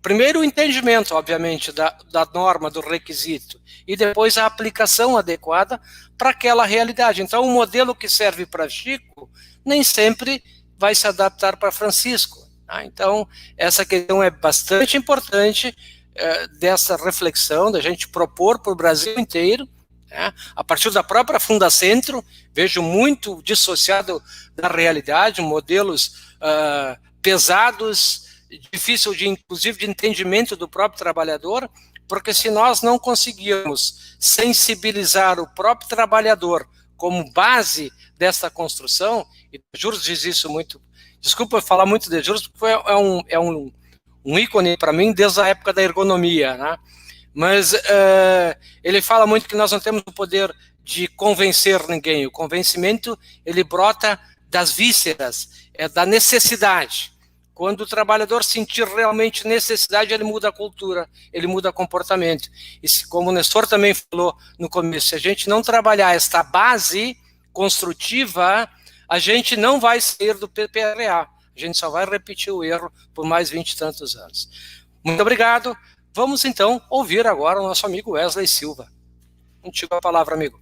primeiro o entendimento, obviamente, da norma, do requisito, e depois a aplicação adequada para aquela realidade. Então, o modelo que serve para Chico nem sempre vai se adaptar para Francisco. Tá? Então, essa questão é bastante importante, dessa reflexão, da gente propor para o Brasil inteiro, né? A partir da própria Fundacentro, vejo muito dissociado da realidade, modelos pesados, difícil inclusive de entendimento do próprio trabalhador, porque se nós não conseguirmos sensibilizar o próprio trabalhador como base dessa construção, e Dejurs diz isso muito, desculpa eu falar muito de Dejurs, porque é um ícone para mim desde a época da ergonomia, né? Mas ele fala muito que nós não temos o poder de convencer ninguém. O convencimento, ele brota das vísceras, da necessidade. Quando o trabalhador sentir realmente necessidade, ele muda a cultura, ele muda o comportamento. E como o Nestor também falou no começo, se a gente não trabalhar esta base construtiva, a gente não vai sair do PPRA. A gente só vai repetir o erro por mais 20 e tantos anos. Muito obrigado. Vamos, então, ouvir agora o nosso amigo Wesley Silva. Contigo a palavra, amigo.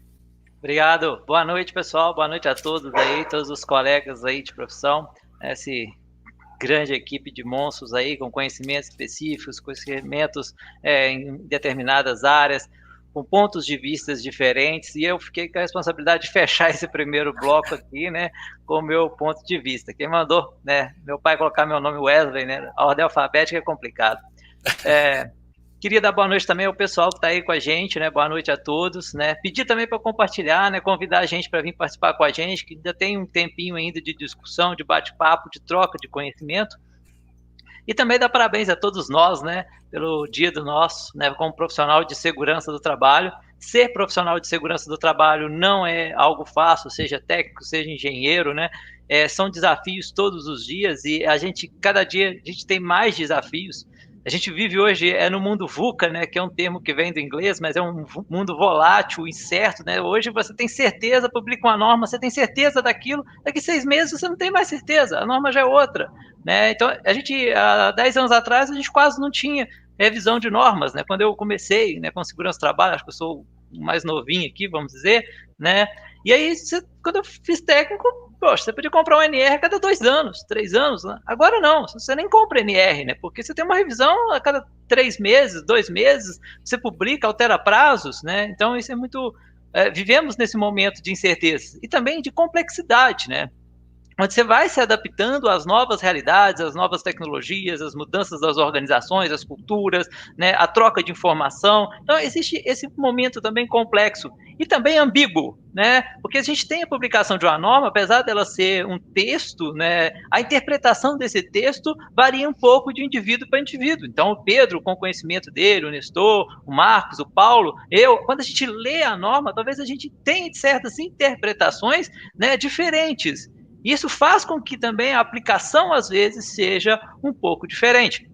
Obrigado. Boa noite, pessoal. Boa noite a todos aí, todos os colegas aí de profissão. Essa grande equipe de monstros aí, com conhecimentos específicos, conhecimentos em determinadas áreas, com pontos de vistas diferentes, e eu fiquei com a responsabilidade de fechar esse primeiro bloco aqui, né, com o meu ponto de vista. Quem mandou, né, meu pai colocar meu nome Wesley, né, a ordem alfabética é complicado. Queria dar boa noite também ao pessoal que está aí com a gente, né, boa noite a todos, né, pedir também para compartilhar, né, convidar a gente para vir participar com a gente, que ainda tem um tempinho ainda de discussão, de bate-papo, de troca de conhecimento. E também dar parabéns a todos nós, né, pelo dia do nosso, né, como profissional de segurança do trabalho. Ser profissional de segurança do trabalho não é algo fácil, seja técnico, seja engenheiro, né, são desafios todos os dias, e cada dia a gente tem mais desafios. A gente vive hoje no mundo VUCA, né, que é um termo que vem do inglês, mas é um mundo volátil, incerto, né? Hoje você tem certeza, publica uma norma, você tem certeza daquilo, daqui 6 meses você não tem mais certeza, a norma já é outra, né? Então, há 10 anos atrás, a gente quase não tinha revisão de normas, né? Quando eu comecei, né, com segurança do trabalho, acho que eu sou o mais novinho aqui, vamos dizer, né? E aí, quando eu fiz técnico, poxa, você podia comprar um NR a cada 2 anos, 3 anos, né? Agora não, você nem compra NR, né? Porque você tem uma revisão a cada 3 meses, 2 meses, você publica, altera prazos, né? Então isso é muito... vivemos nesse momento de incerteza e também de complexidade, né? onde você vai se adaptando às novas realidades, às novas tecnologias, às mudanças das organizações, às culturas, né, a troca de informação. Então, existe esse momento também complexo e também ambíguo, né, porque a gente tem a publicação de uma norma, apesar dela ser um texto, né, a interpretação desse texto varia um pouco de indivíduo para indivíduo. Então, o Pedro, com o conhecimento dele, o Nestor, o Marcos, o Paulo, quando a gente lê a norma, talvez a gente tenha certas interpretações, né, diferentes. Isso faz com que também a aplicação, às vezes, seja um pouco diferente.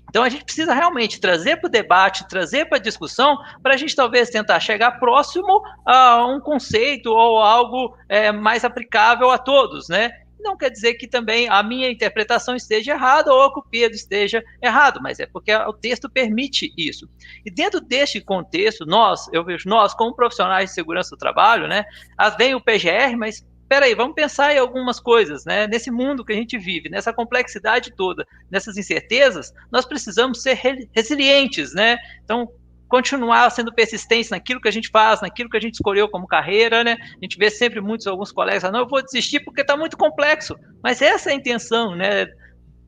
Então, a gente precisa realmente trazer para o debate, trazer para a discussão, para a gente talvez tentar chegar próximo a um conceito ou algo mais aplicável a todos, né? Não quer dizer que também a minha interpretação esteja errada ou que o Pedro esteja errado, mas é porque o texto permite isso. E dentro deste contexto, eu vejo nós, como profissionais de segurança do trabalho, né? Vem o PGR, mas peraí, vamos pensar em algumas coisas, né? Nesse mundo que a gente vive, nessa complexidade toda, nessas incertezas, nós precisamos ser resilientes, né? Então, continuar sendo persistentes naquilo que a gente faz, naquilo que a gente escolheu como carreira, né? A gente vê sempre alguns colegas falando, não, eu vou desistir porque está muito complexo. Mas essa é a intenção, né,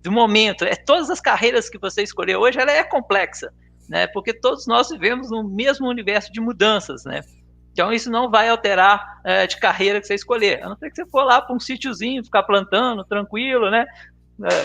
do momento. Todas as carreiras que você escolheu hoje, ela é complexa, né? Porque todos nós vivemos no mesmo universo de mudanças, né? Então, isso não vai alterar de carreira que você escolher. A não ser que você for lá para um sítiozinho, ficar plantando, tranquilo, né?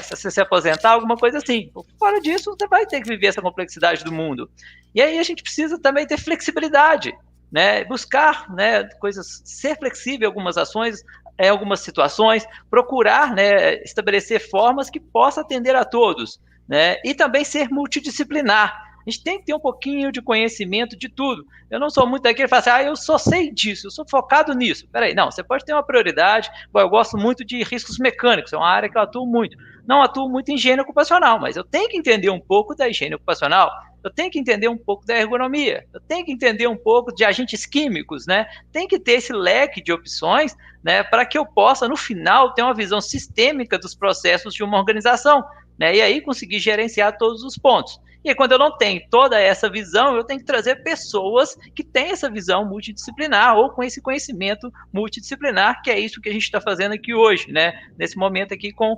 Se você se aposentar, alguma coisa assim. Fora disso, você vai ter que viver essa complexidade do mundo. E aí a gente precisa também ter flexibilidade, né? Buscar, né, coisas, ser flexível em algumas ações, em algumas situações, procurar, né, estabelecer formas que possam atender a todos, né? E também ser multidisciplinar. A gente tem que ter um pouquinho de conhecimento de tudo. Eu não sou muito daquele que fala assim, eu só sei disso, eu sou focado nisso. Peraí, não, você pode ter uma prioridade. Eu gosto muito de riscos mecânicos, é uma área que eu atuo muito. Não atuo muito em higiene ocupacional, mas eu tenho que entender um pouco da higiene ocupacional, eu tenho que entender um pouco da ergonomia, eu tenho que entender um pouco de agentes químicos, né? Tem que ter esse leque de opções, né, para que eu possa, no final, ter uma visão sistêmica dos processos de uma organização, né? E aí conseguir gerenciar todos os pontos. E aí, quando eu não tenho toda essa visão, eu tenho que trazer pessoas que têm essa visão multidisciplinar ou com esse conhecimento multidisciplinar, que é isso que a gente está fazendo aqui hoje, né? Nesse momento aqui com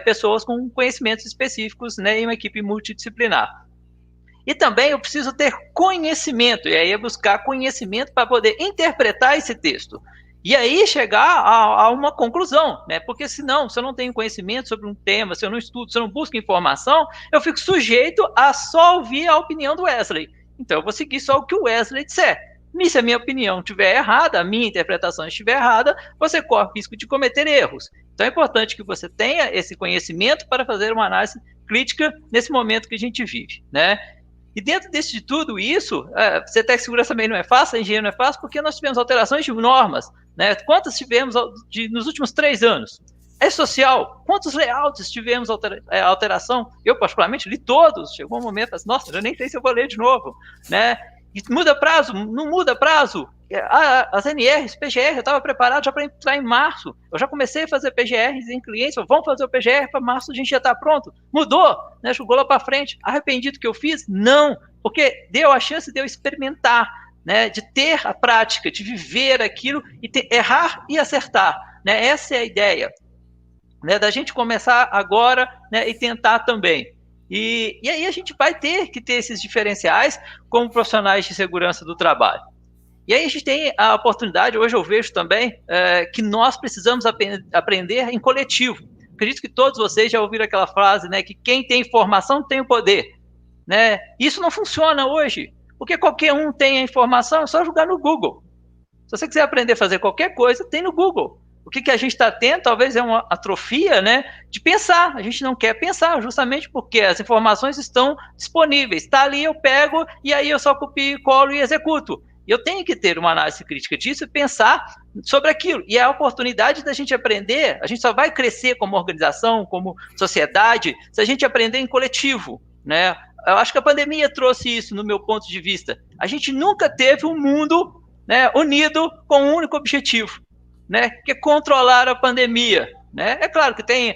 pessoas com conhecimentos específicos, né, em uma equipe multidisciplinar. E também eu preciso ter conhecimento, e aí é buscar conhecimento para poder interpretar esse texto. E aí chegar a uma conclusão, né? Porque senão, se eu não tenho conhecimento sobre um tema, se eu não estudo, se eu não busco informação, eu fico sujeito a só ouvir a opinião do Wesley. Então eu vou seguir só o que o Wesley disser. E se a minha opinião estiver errada, a minha interpretação estiver errada, você corre o risco de cometer erros. Então é importante que você tenha esse conhecimento para fazer uma análise crítica nesse momento que a gente vive, né? E dentro de tudo isso, CETEC Segurança também não é fácil, a engenharia não é fácil, porque nós tivemos alterações de normas, né? Quantas tivemos nos últimos 3 anos? É social, quantos layouts tivemos alteração? Eu, particularmente, li todos. Chegou um momento, nossa, eu nem sei se eu vou ler de novo, né? E muda prazo? Não muda prazo? As NRs, PGR, eu estava preparado já para entrar em março. Eu já comecei a fazer PGRs em clientes. Vamos fazer o PGR para março, a gente já está pronto. Mudou, né? Jogou lá para frente. Arrependido que eu fiz? Não, porque deu a chance de eu experimentar, né? De ter a prática, de viver aquilo e errar e acertar, né? Essa é a ideia, né? Da gente começar agora, né? E tentar também. E aí a gente vai ter que ter esses diferenciais como profissionais de segurança do trabalho. E aí a gente tem a oportunidade, hoje eu vejo também, que nós precisamos aprender em coletivo. Acredito que todos vocês já ouviram aquela frase, né, que quem tem informação tem o poder, né? Isso não funciona hoje, porque qualquer um tem a informação, é só jogar no Google. Se você quiser aprender a fazer qualquer coisa, tem no Google. O que a gente está tendo, talvez, é uma atrofia, né, de pensar. A gente não quer pensar, justamente porque as informações estão disponíveis. Está ali, eu pego, e aí eu só copio, colo e executo. E eu tenho que ter uma análise crítica disso e pensar sobre aquilo. E é a oportunidade da gente aprender. A gente só vai crescer como organização, como sociedade, se a gente aprender em coletivo, né? Eu acho que a pandemia trouxe isso, no meu ponto de vista. A gente nunca teve um mundo, né, unido com um único objetivo, né, que é controlar a pandemia, né? É claro que tem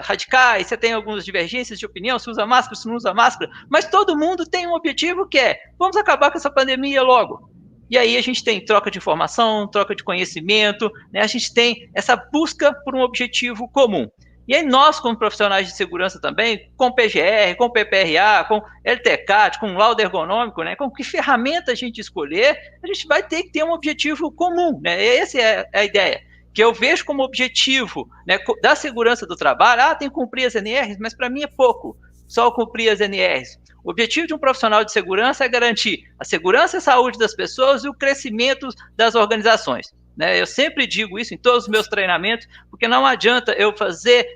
radicais, você tem algumas divergências de opinião, se usa máscara, se não usa máscara, mas todo mundo tem um objetivo que é, vamos acabar com essa pandemia logo. E aí a gente tem troca de informação, troca de conhecimento, né? A gente tem essa busca por um objetivo comum. E aí nós, como profissionais de segurança também, com PGR, com PPRA, com LTCAT, com laudo ergonômico, né? Com que ferramenta a gente escolher, a gente vai ter que ter um objetivo comum, né? Essa é a ideia, que eu vejo como objetivo, né, da segurança do trabalho. Tem que cumprir as NRs, mas para mim é pouco, só cumprir as NRs. O objetivo de um profissional de segurança é garantir a segurança e a saúde das pessoas e o crescimento das organizações. Né? Eu sempre digo isso em todos os meus treinamentos, porque não adianta eu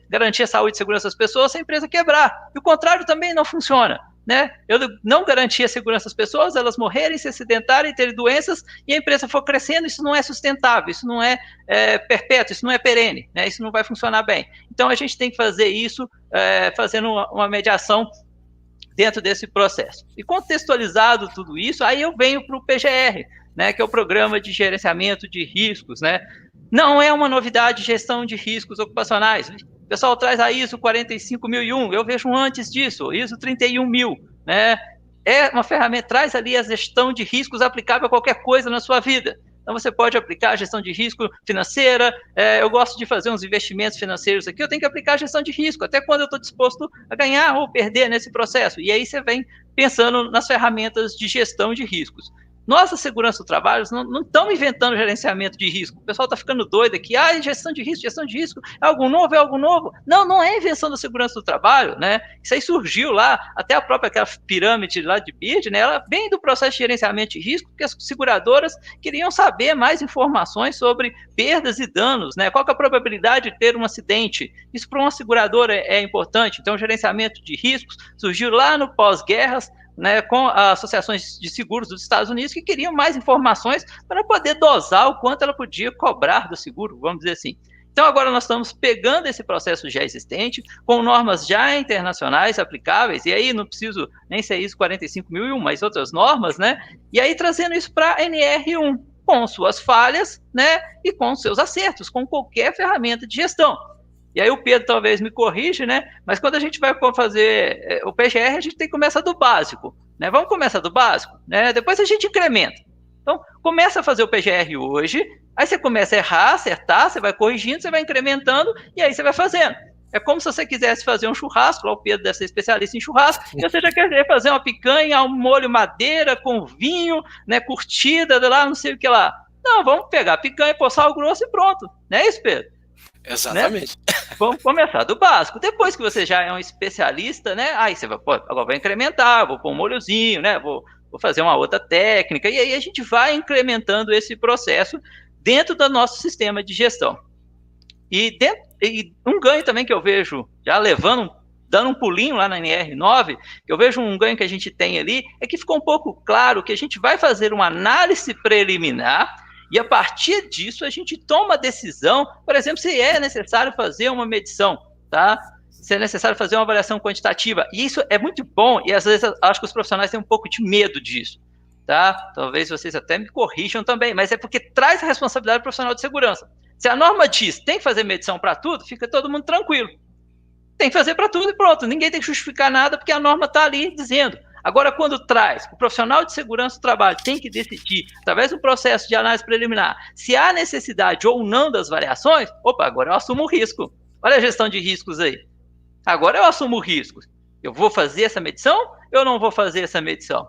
garantir a saúde e segurança das pessoas se a empresa quebrar. E o contrário também não funciona. Né? Eu não garantir a segurança das pessoas, elas morrerem, se acidentarem, terem doenças, e a empresa for crescendo, isso não é sustentável, isso não é perpétuo, isso não é perene, né? Isso não vai funcionar bem. Então a gente tem que fazer isso fazendo uma mediação dentro desse processo. E contextualizado tudo isso, aí eu venho para o PGR, né, que é o Programa de Gerenciamento de Riscos. Né? Não é uma novidade gestão de riscos ocupacionais. O pessoal traz a ISO 45001, eu vejo antes disso, ISO 31000. Né? É uma ferramenta, traz ali a gestão de riscos aplicável a qualquer coisa na sua vida. Então, você pode aplicar a gestão de risco financeira. Eu gosto de fazer uns investimentos financeiros aqui, eu tenho que aplicar a gestão de risco, até quando eu estou disposto a ganhar ou perder nesse processo. E aí você vem pensando nas ferramentas de gestão de riscos. Nossa segurança do trabalho não estão inventando gerenciamento de risco. O pessoal está ficando doido aqui. Gestão de risco, é algo novo. Não é invenção da segurança do trabalho, né? Isso aí surgiu lá, até a própria aquela pirâmide lá de BID, né? Ela vem do processo de gerenciamento de risco, porque as seguradoras queriam saber mais informações sobre perdas e danos, né? Qual que é a probabilidade de ter um acidente? Isso para uma seguradora é importante. Então, o gerenciamento de riscos surgiu lá no pós-guerras, né, com as associações de seguros dos Estados Unidos, que queriam mais informações para poder dosar o quanto ela podia cobrar do seguro, vamos dizer assim. Então, agora nós estamos pegando esse processo já existente, com normas já internacionais aplicáveis, e aí não preciso nem ser ISO 45001, mas outras normas, né? E aí trazendo isso para a NR1, com suas falhas, né, e com seus acertos, com qualquer ferramenta de gestão. E aí o Pedro talvez me corrija, né? Mas quando a gente vai fazer o PGR, a gente tem que começar do básico, né? Vamos começar do básico, né? Depois a gente incrementa. Então, começa a fazer o PGR hoje, aí você começa a errar, acertar, você vai corrigindo, você vai incrementando, e aí você vai fazendo. É como se você quisesse fazer um churrasco, lá o Pedro deve ser especialista em churrasco, e você já quer fazer uma picanha, um molho madeira, com vinho, né, curtida, lá, não sei o que lá. Não, vamos pegar a picanha, pôr sal grosso e pronto. Não é isso, Pedro? Exatamente. Né? Vamos começar do básico. Depois que você já é um especialista, né? Aí você vai, agora vai incrementar, vou pôr um molhozinho, né? Vou fazer uma outra técnica, e aí a gente vai incrementando esse processo dentro do nosso sistema de gestão. E um ganho também que eu vejo, já dando um pulinho lá na NR9, que eu vejo um ganho que a gente tem ali, é que ficou um pouco claro que a gente vai fazer uma análise preliminar, e a partir disso a gente toma a decisão, por exemplo, se é necessário fazer uma medição, tá? Se é necessário fazer uma avaliação quantitativa. E isso é muito bom, e às vezes acho que os profissionais têm um pouco de medo disso, tá? Talvez vocês até me corrijam também, mas é porque traz a responsabilidade do profissional de segurança. Se a norma diz tem que fazer medição para tudo, fica todo mundo tranquilo. Tem que fazer para tudo e pronto. Ninguém tem que justificar nada, porque a norma está ali dizendo. Agora, quando traz, o profissional de segurança do trabalho tem que decidir, através do processo de análise preliminar, se há necessidade ou não das variações, agora eu assumo o risco. Olha a gestão de riscos aí. Agora eu assumo riscos. Eu vou fazer essa medição? Eu não vou fazer essa medição?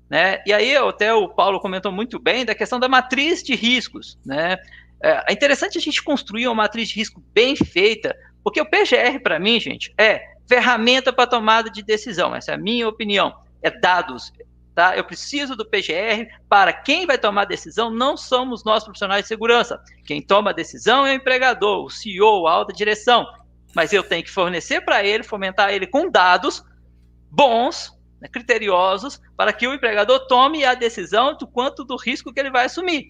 Né? E aí, até o Paulo comentou muito bem da questão da matriz de riscos. Né? É interessante a gente construir uma matriz de risco bem feita, porque o PGR, para mim, gente, é ferramenta para tomada de decisão. Essa é a minha opinião. É dados. Tá? Eu preciso do PGR para quem vai tomar a decisão, não somos nós profissionais de segurança. Quem toma a decisão é o empregador, o CEO, a alta direção. Mas eu tenho que fornecer para ele, fomentar ele com dados bons, né, criteriosos, para que o empregador tome a decisão do quanto do risco que ele vai assumir.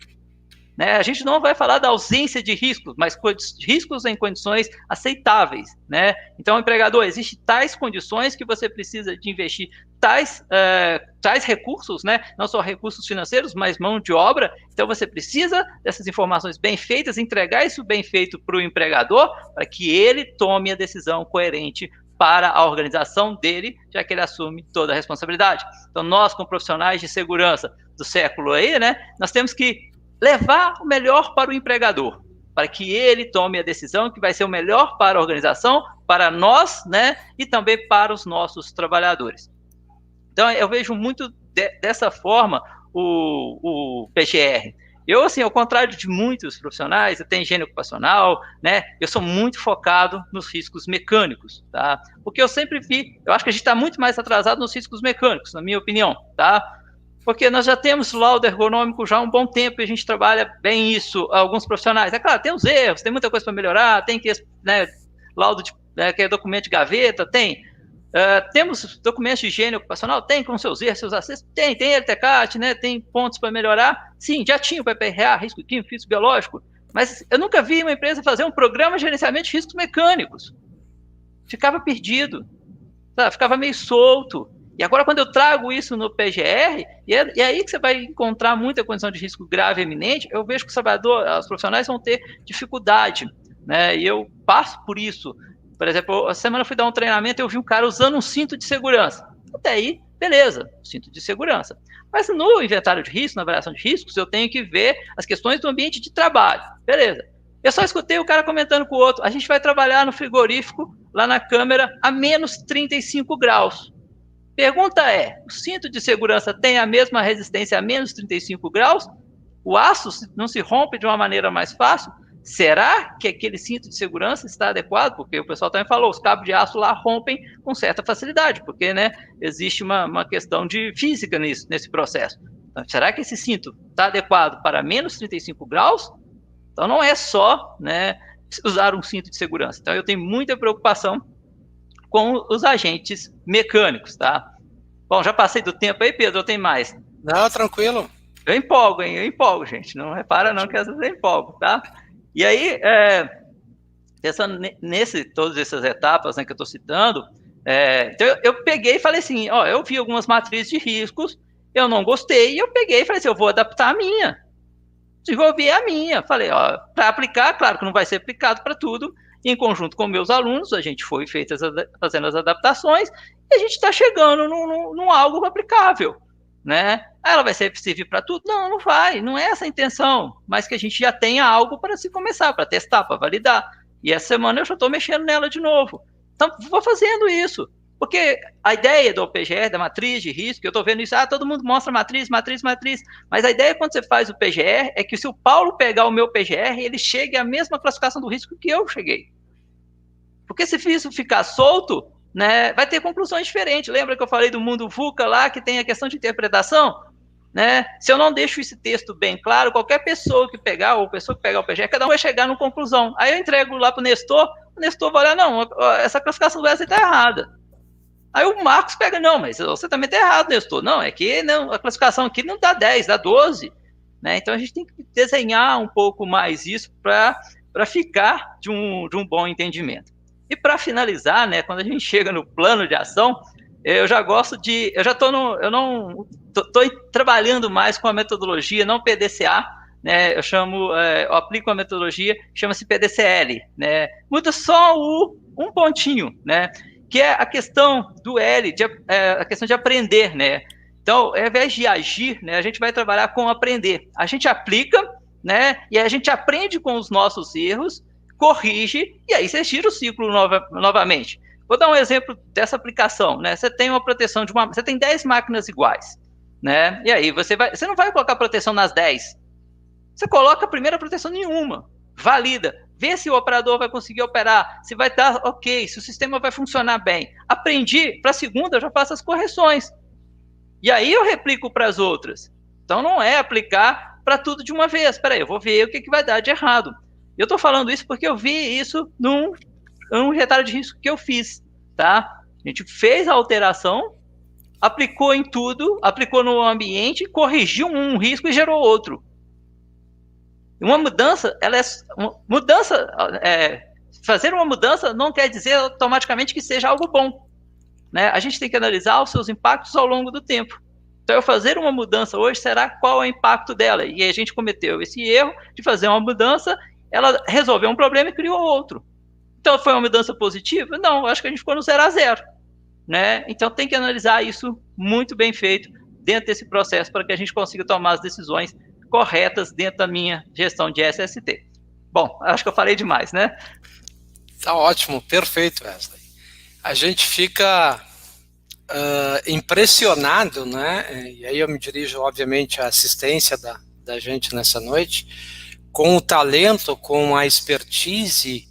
Né? A gente não vai falar da ausência de riscos, mas riscos em condições aceitáveis. Né? Então, empregador, existem tais condições que você precisa de investir tais recursos, né? Não só recursos financeiros, mas mão de obra. Então, você precisa dessas informações bem feitas, entregar isso bem feito para o empregador, para que ele tome a decisão coerente para a organização dele, já que ele assume toda a responsabilidade. Então, nós, como profissionais de segurança do século aí, né, nós temos que levar o melhor para o empregador, para que ele tome a decisão que vai ser o melhor para a organização, para nós, né, e também para os nossos trabalhadores. Então, eu vejo muito dessa forma o PGR. Eu, assim, ao contrário de muitos profissionais, eu tenho higiene ocupacional, né? Eu sou muito focado nos riscos mecânicos, tá? Porque eu sempre vi, eu acho que a gente está muito mais atrasado nos riscos mecânicos, na minha opinião, tá? Porque nós já temos laudo ergonômico já há um bom tempo e a gente trabalha bem isso, alguns profissionais. É claro, tem os erros, tem muita coisa para melhorar, tem que, né, laudo de, que é documento de gaveta, tem. Temos documentos de higiene ocupacional? Tem, com seus erros, seus acertos? Tem LTCAT, né? Tem pontos para melhorar? Sim, já tinha o PPRA, risco químico, risco biológico, mas eu nunca vi uma empresa fazer um programa de gerenciamento de riscos mecânicos. Ficava perdido, sabe? Ficava meio solto. E agora, quando eu trago isso no PGR, e é aí que você vai encontrar muita condição de risco grave e eminente, eu vejo que os profissionais vão ter dificuldade, né? E eu passo por isso. Por exemplo, a semana eu fui dar um treinamento e eu vi um cara usando um cinto de segurança. Até aí, beleza, cinto de segurança. Mas no inventário de risco, na avaliação de riscos, eu tenho que ver as questões do ambiente de trabalho. Beleza. Eu só escutei o cara comentando com o outro, a gente vai trabalhar no frigorífico, lá na câmera, a menos 35 graus. Pergunta é, o cinto de segurança tem a mesma resistência a menos 35 graus? O aço não se rompe de uma maneira mais fácil? Será que aquele cinto de segurança está adequado? Porque o pessoal também falou, os cabos de aço lá rompem com certa facilidade, porque, né, existe uma questão de física nesse processo. Então, será que esse cinto está adequado para menos 35 graus? Então não é só, né, usar um cinto de segurança. Então eu tenho muita preocupação com os agentes mecânicos, tá? Bom, já passei do tempo aí, Pedro, ou tem mais? Não, tranquilo. Eu empolgo, hein? Eu empolgo, gente. Não repara não que às vezes eu empolgo, tá? E aí, pensando todas essas etapas, né, que eu estou citando, então eu peguei e falei assim, ó, eu vi algumas matrizes de riscos, eu não gostei, e eu peguei e falei assim, eu vou adaptar a minha, desenvolvi a minha. Falei, ó, para aplicar, claro que não vai ser aplicado para tudo, em conjunto com meus alunos, a gente foi fazendo as adaptações, e a gente está chegando num algo aplicável, né? Ela vai servir para tudo? Não, não vai, não é essa a intenção, mas que a gente já tenha algo para se começar, para testar, para validar. E essa semana eu já estou mexendo nela de novo. Então, vou fazendo isso, porque a ideia do PGR, da matriz de risco, eu estou vendo isso, todo mundo mostra matriz, mas a ideia quando você faz o PGR é que se o Paulo pegar o meu PGR, ele chegue à mesma classificação do risco que eu cheguei. Porque se isso ficar solto, né, vai ter conclusões diferentes. Lembra que eu falei do mundo VUCA lá, que tem a questão de interpretação? Né? Se eu não deixo esse texto bem claro, qualquer pessoa que pegar, ou pessoa que pegar o PGR, cada um vai chegar numa conclusão. Aí eu entrego lá para o Nestor vai olhar, não, essa classificação do Wesley está errada. Aí o Marcos pega, não, mas você também está errado, Nestor. Não, é que não, a classificação aqui não dá 10, dá 12. Né? Então a gente tem que desenhar um pouco mais isso para ficar de um bom entendimento. E para finalizar, né, quando a gente chega no plano de ação, eu já gosto de, eu estou trabalhando mais com a metodologia, não PDCA, né, eu aplico a metodologia, chama-se PDCL, né, muda só um pontinho, né, que é a questão do L, a questão de aprender, né, então, ao invés de agir, né, a gente vai trabalhar com aprender, a gente aplica, né, e a gente aprende com os nossos erros, corrige, e aí você gira o ciclo novamente. Vou dar um exemplo dessa aplicação, né? Você tem uma proteção você tem 10 máquinas iguais, né? E aí você não vai colocar proteção nas 10. Você coloca a primeira proteção nenhuma, valida, vê se o operador vai conseguir operar, se vai estar ok, se o sistema vai funcionar bem. Aprendi, para a segunda eu já faço as correções. E aí eu replico para as outras. Então não é aplicar para tudo de uma vez. Espera aí, eu vou ver o que vai dar de errado. Eu estou falando isso porque eu vi isso num inventário de risco que eu fiz, tá? A gente fez a alteração, aplicou em tudo, aplicou no ambiente, corrigiu um risco e gerou outro. Uma mudança, fazer uma mudança não quer dizer automaticamente que seja algo bom, né? A gente tem que analisar os seus impactos ao longo do tempo. Então, eu fazer uma mudança hoje, será qual é o impacto dela? E a gente cometeu esse erro de fazer uma mudança, ela resolveu um problema e criou outro. Então, foi uma mudança positiva? Não, acho que a gente ficou no 0 a 0, né? Então, tem que analisar isso muito bem feito dentro desse processo para que a gente consiga tomar as decisões corretas dentro da minha gestão de SST. Bom, acho que eu falei demais, né? Tá ótimo, perfeito, Wesley. A gente fica impressionado, né? E aí eu me dirijo, obviamente, à assistência da gente nessa noite, com o talento, com a expertise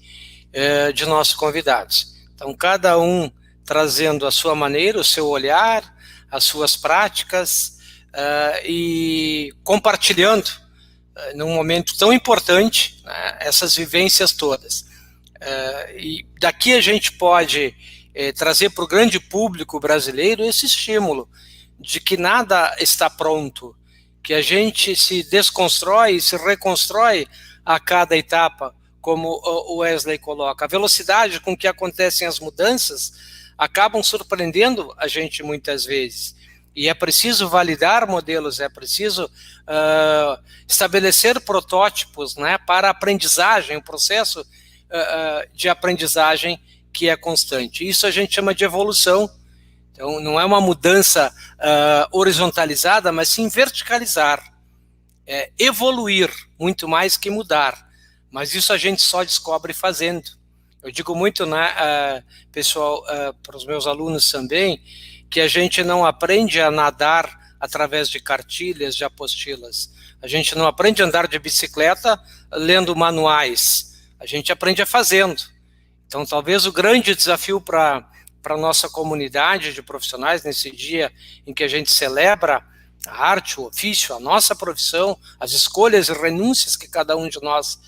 de nossos convidados. Então, cada um trazendo a sua maneira, o seu olhar, as suas práticas e compartilhando num momento tão importante, né, essas vivências todas. E daqui a gente pode trazer para o grande público brasileiro esse estímulo de que nada está pronto, que a gente se desconstrói, se reconstrói a cada etapa, como o Wesley coloca. A velocidade com que acontecem as mudanças acabam surpreendendo a gente muitas vezes. E é preciso validar modelos, é preciso estabelecer protótipos, né, para a aprendizagem, o processo de aprendizagem que é constante. Isso a gente chama de evolução. Então, não é uma mudança horizontalizada, mas sim verticalizar. Evoluir, muito mais que mudar. Mas isso a gente só descobre fazendo. Eu digo muito, né, pessoal, para os meus alunos também, que a gente não aprende a nadar através de cartilhas, de apostilas. A gente não aprende a andar de bicicleta lendo manuais. A gente aprende fazendo. Então, talvez o grande desafio para a nossa comunidade de profissionais, nesse dia em que a gente celebra a arte, o ofício, a nossa profissão, as escolhas e renúncias que cada um de nós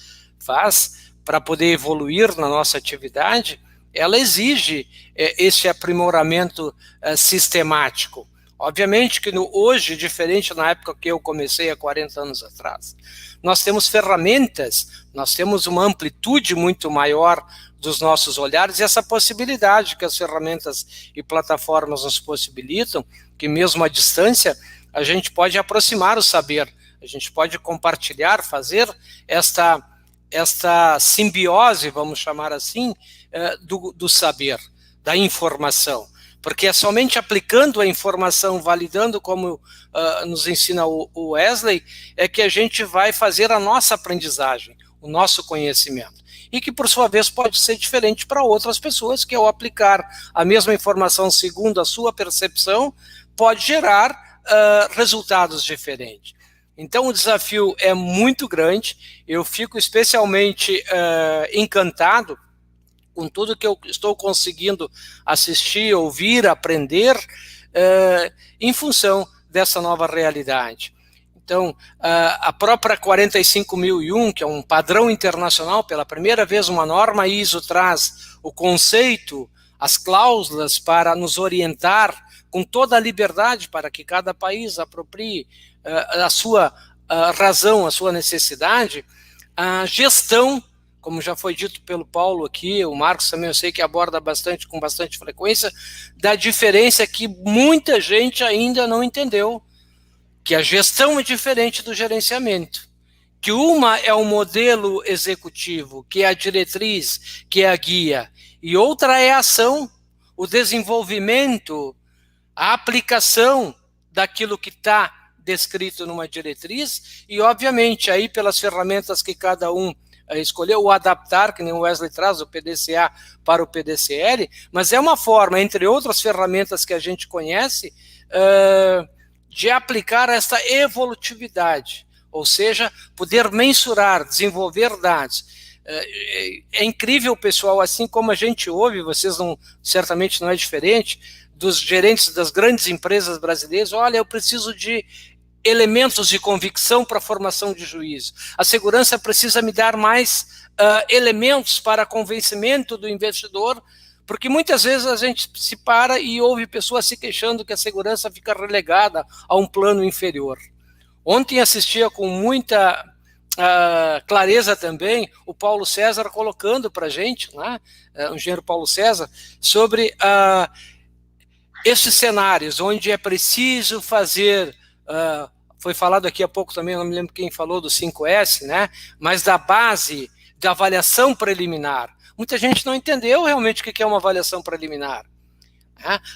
faz para poder evoluir na nossa atividade, ela exige esse aprimoramento sistemático. Obviamente que hoje, diferente na época que eu comecei há 40 anos atrás, nós temos ferramentas, nós temos uma amplitude muito maior dos nossos olhares e essa possibilidade que as ferramentas e plataformas nos possibilitam, que mesmo à distância, a gente pode aproximar o saber, a gente pode compartilhar, fazer esta simbiose, vamos chamar assim, do saber, da informação. Porque é somente aplicando a informação, validando como nos ensina o Wesley, é que a gente vai fazer a nossa aprendizagem, o nosso conhecimento. E que, por sua vez, pode ser diferente para outras pessoas, que ao aplicar a mesma informação segundo a sua percepção, pode gerar resultados diferentes. Então, o desafio é muito grande. Eu fico especialmente encantado com tudo que eu estou conseguindo assistir, ouvir, aprender, em função dessa nova realidade. Então, a própria 45001, que é um padrão internacional, pela primeira vez uma norma ISO traz o conceito, as cláusulas para nos orientar com toda a liberdade para que cada país aproprie a sua razão, a sua necessidade, a gestão, como já foi dito pelo Paulo aqui, o Marcos também eu sei que aborda com bastante frequência, da diferença que muita gente ainda não entendeu, que a gestão é diferente do gerenciamento, que uma é o modelo executivo, que é a diretriz, que é a guia, e outra é a ação, o desenvolvimento, a aplicação daquilo que está descrito numa diretriz, e obviamente aí pelas ferramentas que cada um escolheu, o adaptar, que nem o Wesley traz, o PDCA para o PDCL, mas é uma forma, entre outras ferramentas que a gente conhece, de aplicar essa evolutividade, ou seja, poder mensurar, desenvolver dados. É incrível, pessoal, assim como a gente ouve, vocês certamente não é diferente, dos gerentes das grandes empresas brasileiras, olha, eu preciso de elementos de convicção para a formação de juízo. A segurança precisa me dar mais elementos para convencimento do investidor, porque muitas vezes a gente se para e ouve pessoas se queixando que a segurança fica relegada a um plano inferior. Ontem assistia com muita clareza também o Paulo César colocando para a gente, né, o engenheiro Paulo César, sobre esses cenários onde é preciso fazer, foi falado aqui há pouco também, não me lembro quem falou do 5S, né, mas da base de avaliação preliminar. Muita gente não entendeu realmente o que é uma avaliação preliminar.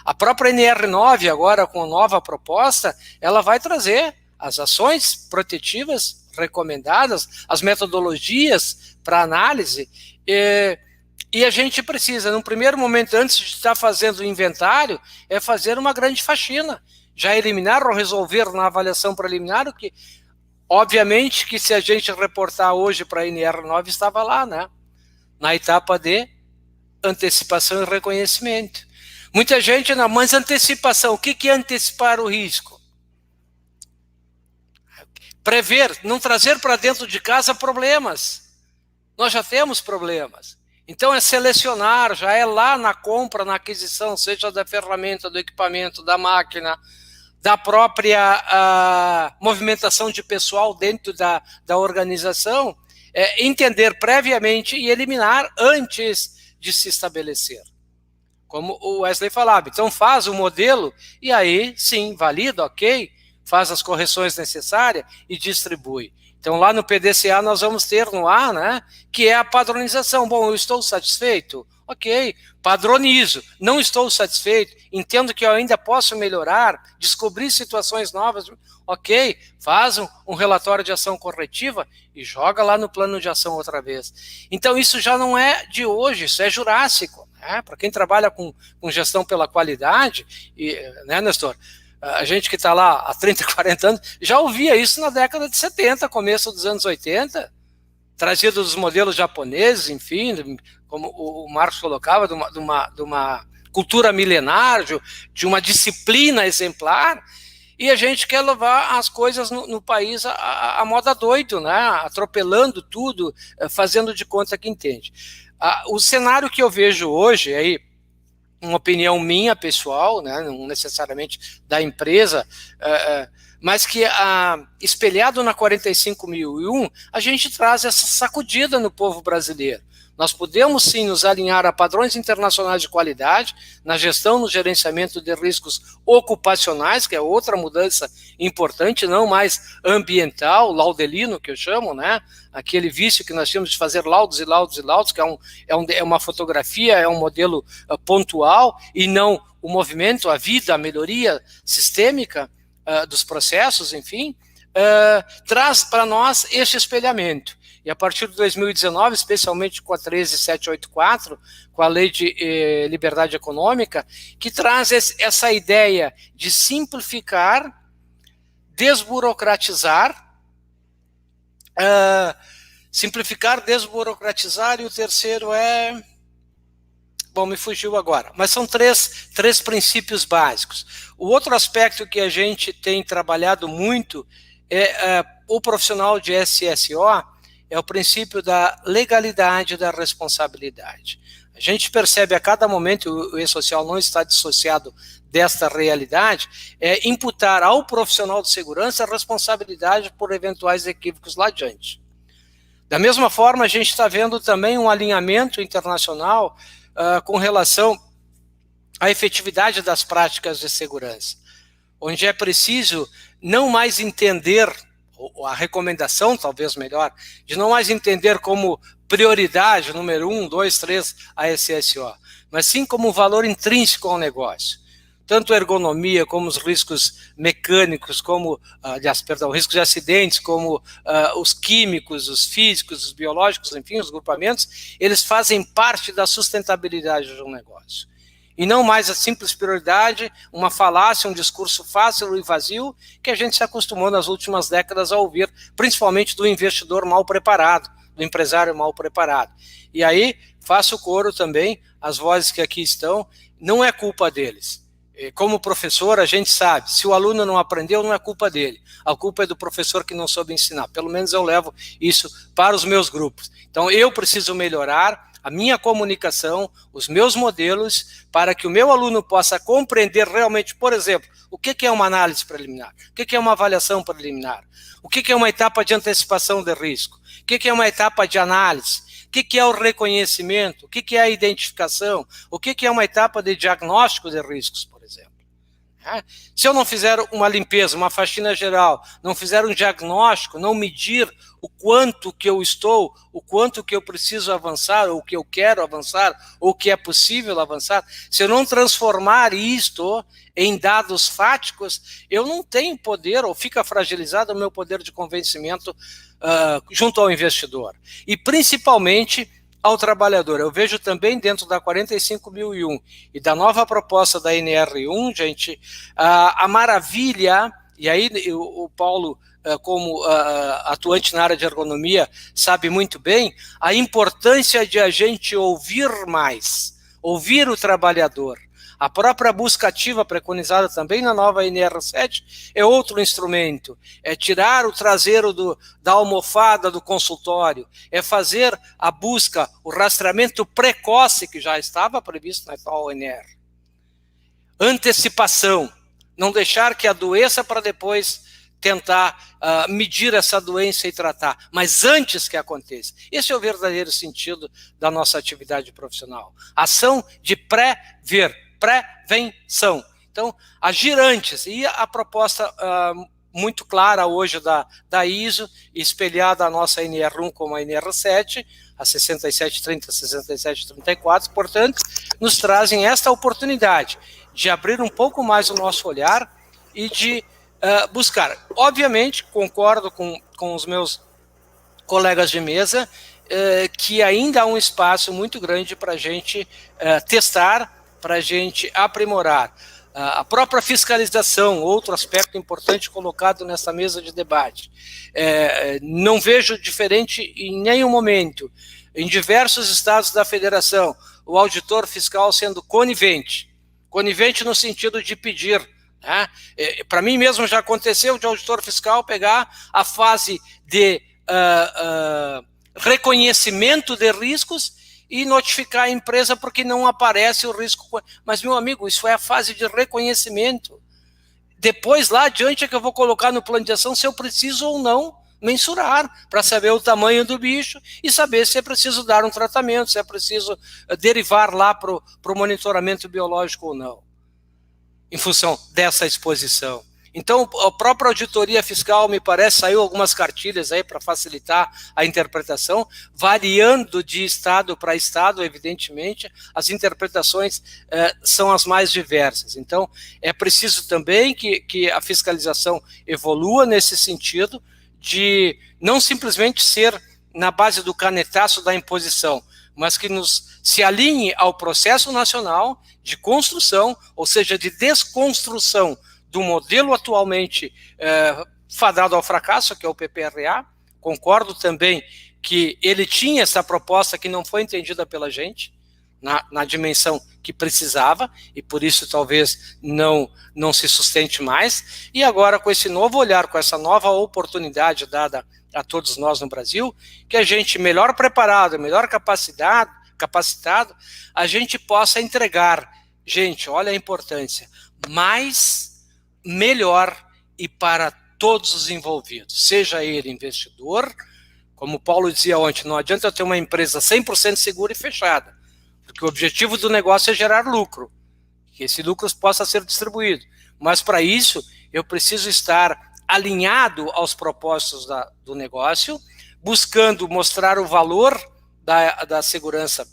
A própria NR9, agora com a nova proposta, ela vai trazer as ações protetivas recomendadas, as metodologias para análise, e a gente precisa, num primeiro momento, antes de estar fazendo o inventário, é fazer uma grande faxina, já eliminar ou resolver na avaliação preliminar o que, obviamente, que se a gente reportar hoje para a NR9, estava lá, né? Na etapa de antecipação e reconhecimento. Muita gente, não, mas antecipação, o que é antecipar o risco? Prever, não trazer para dentro de casa problemas. Nós já temos problemas. Então é selecionar, já é lá na compra, na aquisição, seja da ferramenta, do equipamento, da máquina, da própria movimentação de pessoal dentro da organização, entender previamente e eliminar antes de se estabelecer. Como o Wesley falava, então faz o modelo e aí sim, valida, ok, faz as correções necessárias e distribui. Então lá no PDCA nós vamos ter no A, né, que é a padronização. Bom, eu estou satisfeito? Ok, padronizo. Não estou satisfeito, entendo que eu ainda posso melhorar, descobrir situações novas. Ok, faz um relatório de ação corretiva e joga lá no plano de ação outra vez. Então isso já não é de hoje, isso é jurássico. Né? Para quem trabalha com gestão pela qualidade, né, Nestor? A gente que está lá há 30, 40 anos, já ouvia isso na década de 70, começo dos anos 80, trazido dos modelos japoneses, enfim, como o Marcos colocava, de uma cultura milenar, de uma disciplina exemplar, e a gente quer levar as coisas no país a moda doido, né? Atropelando tudo, fazendo de conta que entende. O cenário que eu vejo hoje, aí, uma opinião minha, pessoal, né, não necessariamente da empresa, mas que, espelhado na 45.001, a gente traz essa sacudida no povo brasileiro. Nós podemos, sim, nos alinhar a padrões internacionais de qualidade, na gestão, no gerenciamento de riscos ocupacionais, que é outra mudança importante, não mais ambiental, laudelino, que eu chamo, né? Aquele vício que nós tínhamos de fazer laudos e laudos e laudos, que é uma fotografia, é um modelo pontual, e não o movimento, a vida, a melhoria sistêmica dos processos, enfim, traz para nós este espelhamento. E a partir de 2019, especialmente com a 13784, com a Lei de Liberdade Econômica, que traz essa ideia de simplificar, desburocratizar, desburocratizar, e o terceiro é... Bom, me fugiu agora. Mas são três princípios básicos. O outro aspecto que a gente tem trabalhado muito é o profissional de SSO, é o princípio da legalidade e da responsabilidade. A gente percebe a cada momento, o E-Social não está dissociado desta realidade, imputar ao profissional de segurança a responsabilidade por eventuais equívocos lá adiante. Da mesma forma, a gente está vendo também um alinhamento internacional com relação à efetividade das práticas de segurança, onde é preciso não mais entender, a recomendação, talvez melhor, de não mais entender como prioridade, número 1, 2, 3, a SSO, mas sim como um valor intrínseco ao negócio. Tanto a ergonomia, como os riscos mecânicos, como, riscos de acidentes, como os químicos, os físicos, os biológicos, enfim, os grupamentos, eles fazem parte da sustentabilidade do negócio. E não mais a simples prioridade, uma falácia, um discurso fácil e vazio, que a gente se acostumou nas últimas décadas a ouvir, principalmente do investidor mal preparado, do empresário mal preparado. E aí, faço coro também, as vozes que aqui estão, não é culpa deles. Como professor, a gente sabe, se o aluno não aprendeu, não é culpa dele. A culpa é do professor que não soube ensinar. Pelo menos eu levo isso para os meus grupos. Então, eu preciso melhorar a minha comunicação, os meus modelos, para que o meu aluno possa compreender realmente, por exemplo, o que é uma análise preliminar, o que é uma avaliação preliminar, o que é uma etapa de antecipação de risco, o que é uma etapa de análise, o que é o reconhecimento, o que é a identificação, o que é uma etapa de diagnóstico de riscos, por exemplo. Se eu não fizer uma limpeza, uma faxina geral, não fizer um diagnóstico, não medir o quanto que eu estou, o quanto que eu preciso avançar, ou o que eu quero avançar, ou o que é possível avançar, se eu não transformar isto em dados fáticos, eu não tenho poder, ou fica fragilizado o meu poder de convencimento junto ao investidor. E principalmente ao trabalhador. Eu vejo também dentro da 45.001 e da nova proposta da NR1, gente, a maravilha, e aí o Paulo, como atuante na área de ergonomia, sabe muito bem, a importância de a gente ouvir mais, ouvir o trabalhador. A própria busca ativa preconizada também na nova NR7 é outro instrumento, é tirar o traseiro da almofada do consultório, é fazer a busca, o rastreamento precoce que já estava previsto na atual NR. Antecipação, não deixar que a doença para depois tentar medir essa doença e tratar, mas antes que aconteça. Esse é o verdadeiro sentido da nossa atividade profissional. Ação de prevenção. Então, agir antes. E a proposta muito clara hoje da ISO, espelhada a nossa NR1 como a NR7, a 6730, 6734, portanto, nos trazem esta oportunidade de abrir um pouco mais o nosso olhar e de buscar. Obviamente, concordo com os meus colegas de mesa, que ainda há um espaço muito grande para a gente testar, para a gente aprimorar. A própria fiscalização, outro aspecto importante colocado nessa mesa de debate. Não vejo diferente em nenhum momento. Em diversos estados da federação, o auditor fiscal sendo conivente no sentido de pedir. Para mim mesmo já aconteceu de auditor fiscal pegar a fase de reconhecimento de riscos e notificar a empresa porque não aparece o risco. Mas, meu amigo, isso é a fase de reconhecimento. Depois, lá adiante, é que eu vou colocar no plano de ação se eu preciso ou não mensurar, para saber o tamanho do bicho e saber se é preciso dar um tratamento, se é preciso derivar lá para o monitoramento biológico ou não, em função dessa exposição. Então, a própria auditoria fiscal, me parece, saiu algumas cartilhas aí para facilitar a interpretação, variando de estado para estado, evidentemente, as interpretações são as mais diversas. Então, é preciso também que a fiscalização evolua nesse sentido de não simplesmente ser na base do canetaço da imposição, mas que se alinhe ao processo nacional de construção, ou seja, de desconstrução do modelo atualmente fadado ao fracasso, que é o PPRA. Concordo também que ele tinha essa proposta que não foi entendida pela gente, na dimensão que precisava, e por isso talvez não se sustente mais. E agora, com esse novo olhar, com essa nova oportunidade dada a todos nós no Brasil, que a gente, melhor preparado, melhor capacitado, a gente possa entregar, gente, olha a importância, melhor e para todos os envolvidos, seja ele investidor, como o Paulo dizia ontem, não adianta eu ter uma empresa 100% segura e fechada, porque o objetivo do negócio é gerar lucro, que esse lucro possa ser distribuído, mas para isso eu preciso estar alinhado aos propósitos do negócio, buscando mostrar o valor da segurança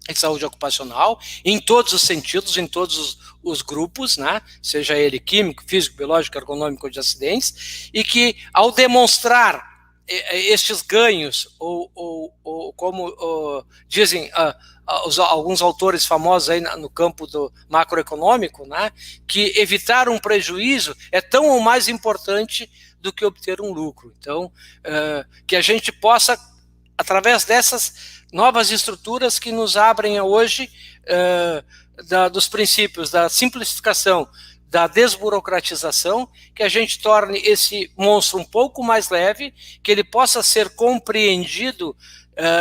e saúde ocupacional, em todos os sentidos, em todos os grupos, né? Seja ele químico, físico, biológico, ergonômico de acidentes, e que ao demonstrar estes ganhos, ou como dizem alguns autores famosos aí no campo do macroeconômico, né? Que evitar um prejuízo é tão ou mais importante do que obter um lucro. Então, que a gente possa, através dessas novas estruturas que nos abrem hoje dos princípios da simplificação, da desburocratização, que a gente torne esse monstro um pouco mais leve, que ele possa ser compreendido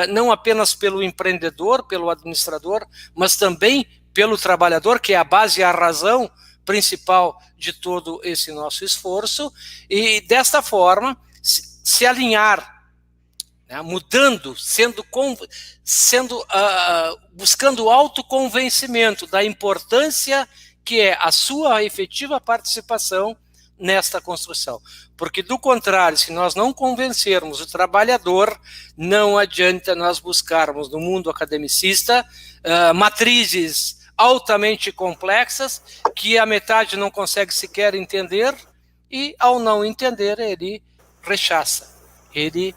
não apenas pelo empreendedor, pelo administrador, mas também pelo trabalhador, que é a base e a razão principal de todo esse nosso esforço, e desta forma se alinhar, né, mudando, buscando autoconvencimento da importância que é a sua efetiva participação nesta construção. Porque, do contrário, se nós não convencermos o trabalhador, não adianta nós buscarmos no mundo academicista matrizes altamente complexas que a metade não consegue sequer entender e, ao não entender, ele rechaça. Ele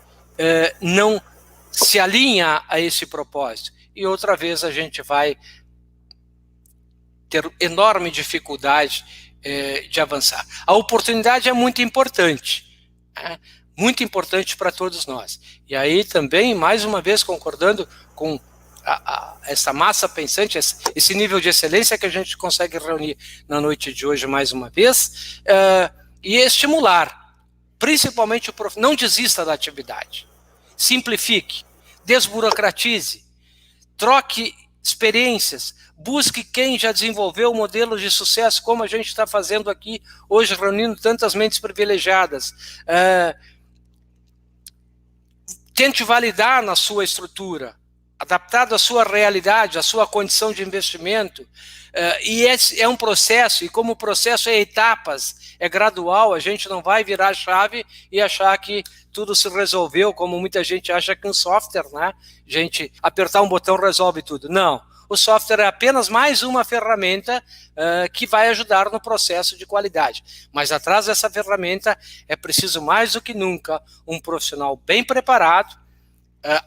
não se alinha a esse propósito. E outra vez a gente vai ter enorme dificuldade de avançar. A oportunidade é muito importante, né? Muito importante para todos nós. E aí também, mais uma vez, concordando com essa massa pensante, esse nível de excelência que a gente consegue reunir na noite de hoje mais uma vez, e estimular, principalmente não desista da atividade, simplifique, desburocratize, troque experiências, busque quem já desenvolveu modelos de sucesso, como a gente está fazendo aqui hoje, reunindo tantas mentes privilegiadas. Tente validar na sua estrutura, adaptado à sua realidade, à sua condição de investimento. E esse é um processo, e como o processo é etapas, é gradual, a gente não vai virar a chave e achar que tudo se resolveu, como muita gente acha que um software, né? Gente, apertar um botão resolve tudo. Não, o software é apenas mais uma ferramenta que vai ajudar no processo de qualidade. Mas atrás dessa ferramenta é preciso mais do que nunca um profissional bem preparado,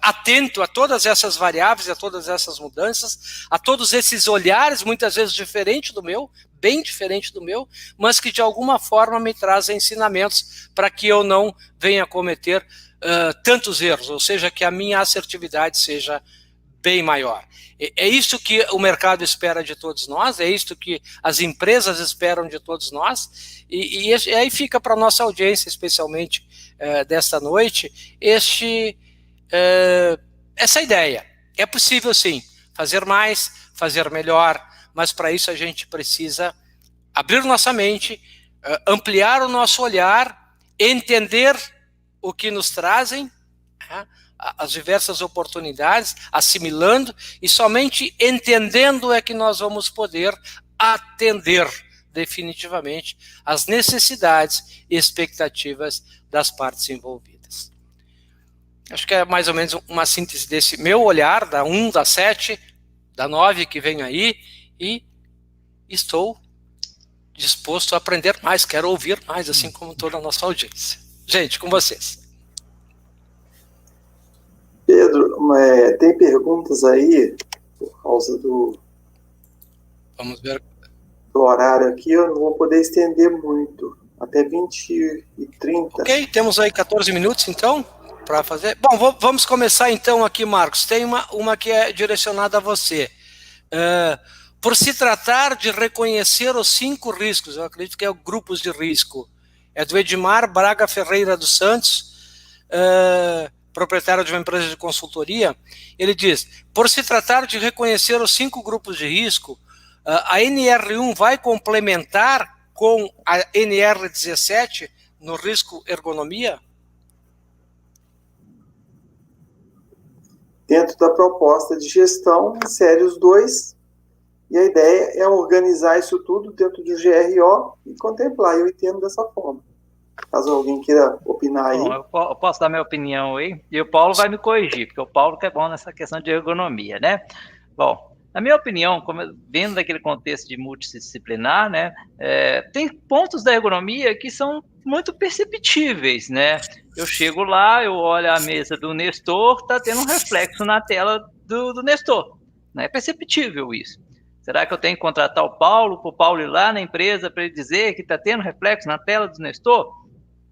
atento a todas essas variáveis, a todas essas mudanças, a todos esses olhares, muitas vezes diferente do meu, bem diferente do meu, mas que de alguma forma me trazem ensinamentos para que eu não venha cometer tantos erros, ou seja, que a minha assertividade seja bem maior. É isso que o mercado espera de todos nós, é isso que as empresas esperam de todos nós, e aí fica para a nossa audiência, especialmente desta noite, essa ideia. É possível sim, fazer mais, fazer melhor, mas para isso a gente precisa abrir nossa mente, ampliar o nosso olhar, entender o que nos trazem, as diversas oportunidades, assimilando, e somente entendendo é que nós vamos poder atender definitivamente as necessidades e expectativas das partes envolvidas. Acho que é mais ou menos uma síntese desse meu olhar, da 1, da 7, da 9 que vem aí, e estou disposto a aprender mais, quero ouvir mais, assim como toda a nossa audiência. Gente, com vocês. Pedro, tem perguntas aí, por causa do Vamos ver. Do horário aqui, eu não vou poder estender muito, até 20 e 30. Ok, temos aí 14 minutos, então, para fazer. Bom, vamos começar então aqui, Marcos. Tem uma que é direcionada a você. Por se tratar de reconhecer os 5 riscos, eu acredito que é o grupos de risco, é do Edmar Braga Ferreira dos Santos, proprietário de uma empresa de consultoria. Ele diz, por se tratar de reconhecer os 5 grupos de risco, a NR1 vai complementar com a NR17 no risco ergonomia? Dentro da proposta de gestão, insere os 2, e a ideia é organizar isso tudo dentro do GRO e contemplar. Eu entendo dessa forma. Caso alguém queira opinar aí. Bom, eu posso dar minha opinião aí, e o Paulo vai me corrigir, porque o Paulo que é bom nessa questão de ergonomia, né? Bom, na minha opinião, vendo daquele contexto de multidisciplinar, né, tem pontos da ergonomia que são muito perceptíveis, né? Eu chego lá, eu olho a mesa do Nestor, está tendo um reflexo na tela do Nestor, né? É perceptível isso. Será que eu tenho que contratar o Paulo, para o Paulo ir lá na empresa para ele dizer que está tendo reflexo na tela do Nestor?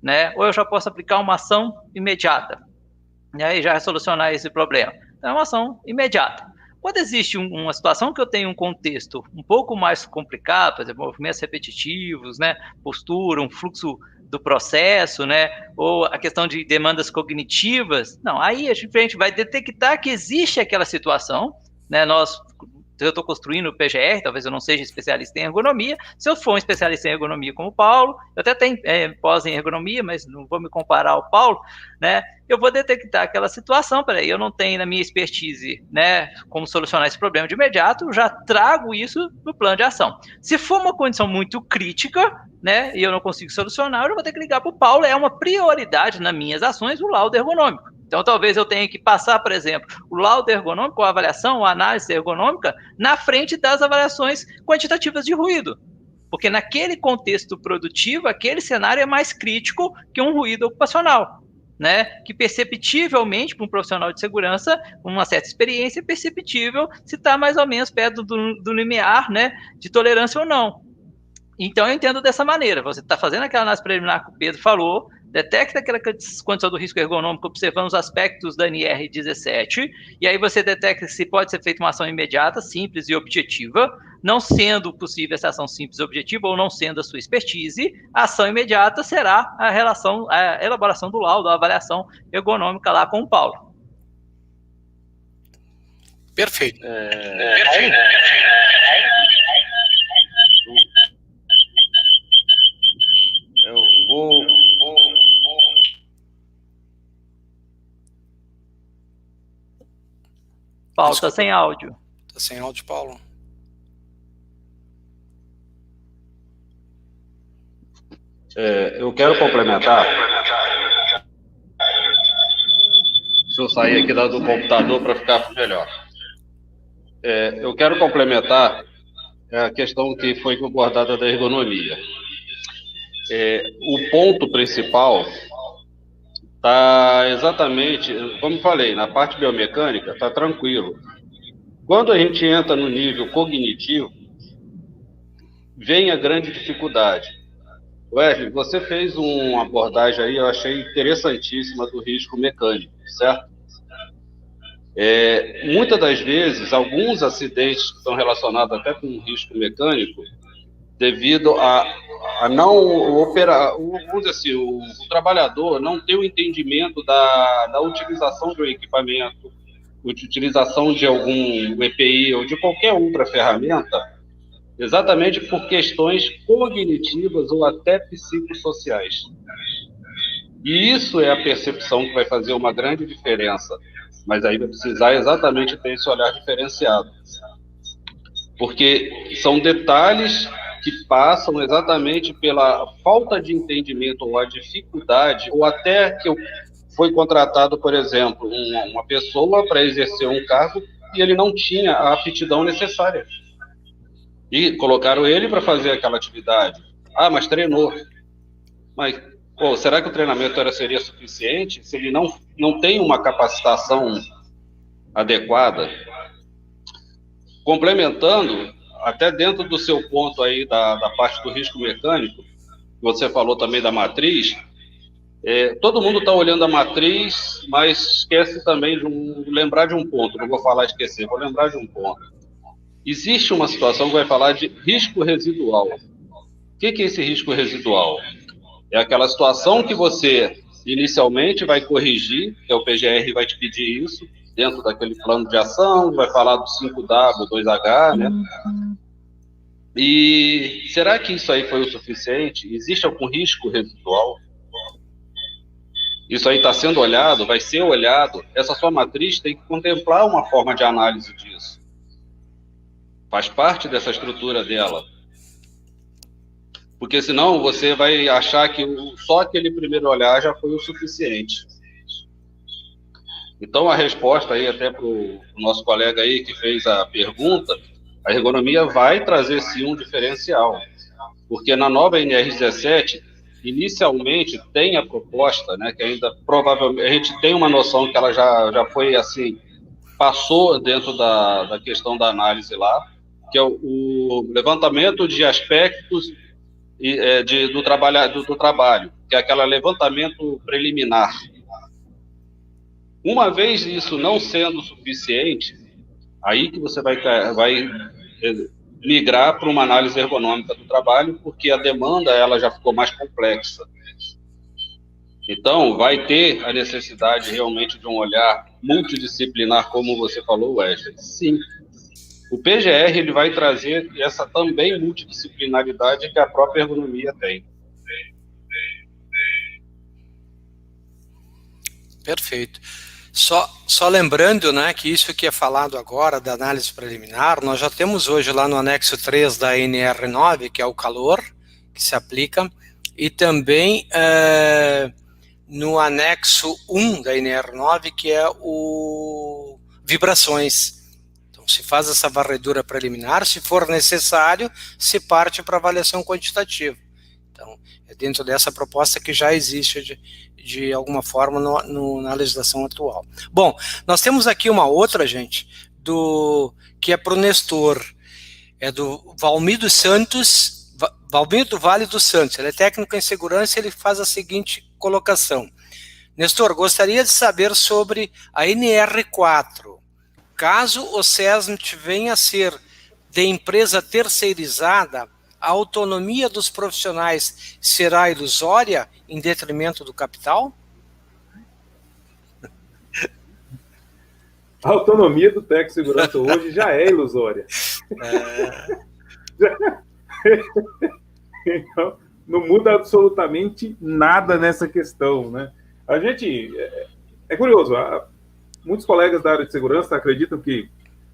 Né? Ou eu já posso aplicar uma ação imediata, né? E já solucionar esse problema. Então, é uma ação imediata. Quando existe uma situação que eu tenho um contexto um pouco mais complicado, por exemplo, movimentos repetitivos, né, postura, um fluxo do processo, né, ou a questão de demandas cognitivas, não, aí a gente vai detectar que existe aquela situação, né, nós eu estou construindo o PGR, talvez eu não seja especialista em ergonomia. Se eu for um especialista em ergonomia como o Paulo, eu até tenho pós em ergonomia, mas não vou me comparar ao Paulo, né? Eu vou detectar aquela situação, peraí, eu não tenho na minha expertise, né, como solucionar esse problema de imediato, eu já trago isso no plano de ação. Se for uma condição muito crítica, né, e eu não consigo solucionar, eu vou ter que ligar para o Paulo, é uma prioridade nas minhas ações o laudo ergonômico. Então, talvez eu tenha que passar, por exemplo, o laudo ergonômico, a avaliação, a análise ergonômica, na frente das avaliações quantitativas de ruído. Porque naquele contexto produtivo, aquele cenário é mais crítico que um ruído ocupacional, né? Que perceptivelmente, para um profissional de segurança, com uma certa experiência, é perceptível se está mais ou menos perto do limiar, né, de tolerância ou não. Então, eu entendo dessa maneira. Você está fazendo aquela análise preliminar que o Pedro falou, detecta aquela condição do risco ergonômico observando os aspectos da NR17, e aí você detecta se pode ser feita uma ação imediata, simples e objetiva. Não sendo possível essa ação simples e objetiva, ou não sendo a sua expertise, a ação imediata será a elaboração do laudo, a avaliação ergonômica lá com o Paulo. Perfeito. Paulo, está sem áudio. Está sem áudio, Paulo. Eu quero complementar. Deixa eu sair aqui do computador para ficar melhor. Eu quero complementar a questão que foi abordada da ergonomia. O ponto principal está exatamente, como falei, na parte biomecânica, está tranquilo. Quando a gente entra no nível cognitivo, vem a grande dificuldade. Wesley, você fez uma abordagem aí, eu achei interessantíssima, do risco mecânico, certo? Muitas das vezes, alguns acidentes que estão relacionados até com o risco mecânico, devido a não operar, vamos dizer assim, o trabalhador não ter o entendimento da utilização de um equipamento, utilização de algum EPI ou de qualquer outra ferramenta, exatamente por questões cognitivas ou até psicossociais. E isso é a percepção que vai fazer uma grande diferença, mas aí vai precisar exatamente ter esse olhar diferenciado. Porque são detalhes que passam exatamente pela falta de entendimento ou a dificuldade, ou até que foi contratado, por exemplo, uma pessoa para exercer um cargo e ele não tinha a aptidão necessária. E colocaram ele para fazer aquela atividade. Ah, mas treinou. Mas, será que o treinamento seria suficiente se ele não tem uma capacitação adequada? Complementando, até dentro do seu ponto aí da parte do risco mecânico, você falou também da matriz, todo mundo está olhando a matriz, mas esquece também de lembrar de um ponto. Não vou falar esquecer, vou lembrar de um ponto. Existe uma situação que vai falar de risco residual. O que é esse risco residual? É aquela situação que você inicialmente vai corrigir, que o PGR vai te pedir isso, dentro daquele plano de ação, vai falar do 5W, 2H, né? E será que isso aí foi o suficiente? Existe algum risco residual? Isso aí está sendo olhado, vai ser olhado. Essa sua matriz tem que contemplar uma forma de análise disso. Faz parte dessa estrutura dela. Porque senão você vai achar que só aquele primeiro olhar já foi o suficiente. Então a resposta aí até para o nosso colega aí que fez a pergunta, a ergonomia vai trazer sim um diferencial. Porque na nova NR17, inicialmente tem a proposta, né, que ainda provavelmente a gente tem uma noção que ela já foi assim, passou dentro da questão da análise lá, que é o levantamento de aspectos do trabalho, que é aquele levantamento preliminar. Uma vez isso não sendo suficiente, aí que você vai migrar para uma análise ergonômica do trabalho, porque a demanda ela já ficou mais complexa. Então, vai ter a necessidade realmente de um olhar multidisciplinar, como você falou, Wesley. Sim. O PGR ele vai trazer essa também multidisciplinaridade que a própria ergonomia tem. Perfeito. Só lembrando, né, que isso que é falado agora da análise preliminar, nós já temos hoje lá no anexo 3 da NR9, que é o calor, que se aplica, e também no anexo 1 da NR9, que é o vibrações. Então, se faz essa varredura preliminar, se for necessário, se parte para avaliação quantitativa. Então, é dentro dessa proposta que já existe de alguma forma na legislação atual. Bom, nós temos aqui uma outra, gente, que é para o Nestor, é do Valmir do Vale dos Santos, ele é técnico em segurança, ele faz a seguinte colocação. Nestor, gostaria de saber sobre a NR4. Caso o SESMIT venha a ser de empresa terceirizada, a autonomia dos profissionais será ilusória em detrimento do capital? A autonomia do técnico de segurança hoje já é ilusória. Então, não muda absolutamente nada nessa questão, né? A gente... É curioso, muitos colegas da área de segurança acreditam que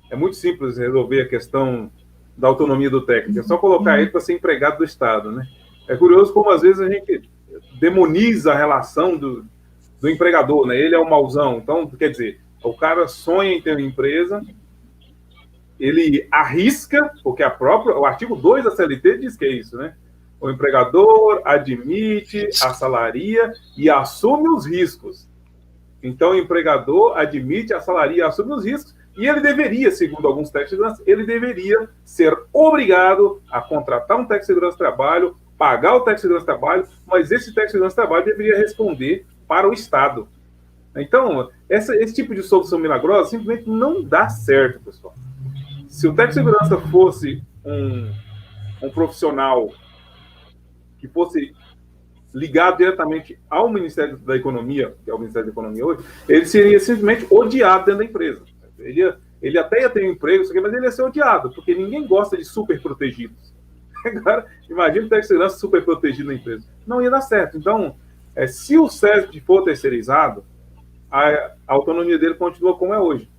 é muito simples resolver a questão da autonomia do técnico, é só colocar ele para ser empregado do Estado, né? É curioso como às vezes a gente demoniza a relação do empregador, né? Ele é o mauzão, então, quer dizer, o cara sonha em ter uma empresa, ele arrisca, porque o artigo 2 da CLT diz que é isso, né? O empregador admite, assalaria e assume os riscos. Então, o empregador admite, assalaria e assume os riscos, e ele deveria, segundo alguns técnicos de segurança, ele deveria ser obrigado a contratar um técnico de segurança de trabalho, pagar o técnico de segurança de trabalho, mas esse técnico de segurança de trabalho deveria responder para o Estado. Então, esse tipo de solução milagrosa simplesmente não dá certo, pessoal. Se o técnico de segurança fosse um profissional que fosse ligado diretamente ao Ministério da Economia, que é o Ministério da Economia hoje, ele seria simplesmente odiado dentro da empresa. Ele até ia ter um emprego, mas ele ia ser odiado, porque ninguém gosta de super protegidos. Agora, imagina o técnico de segurança super protegido na empresa. Não ia dar certo. Então, se o SESMIT for terceirizado, a autonomia dele continua como é hoje.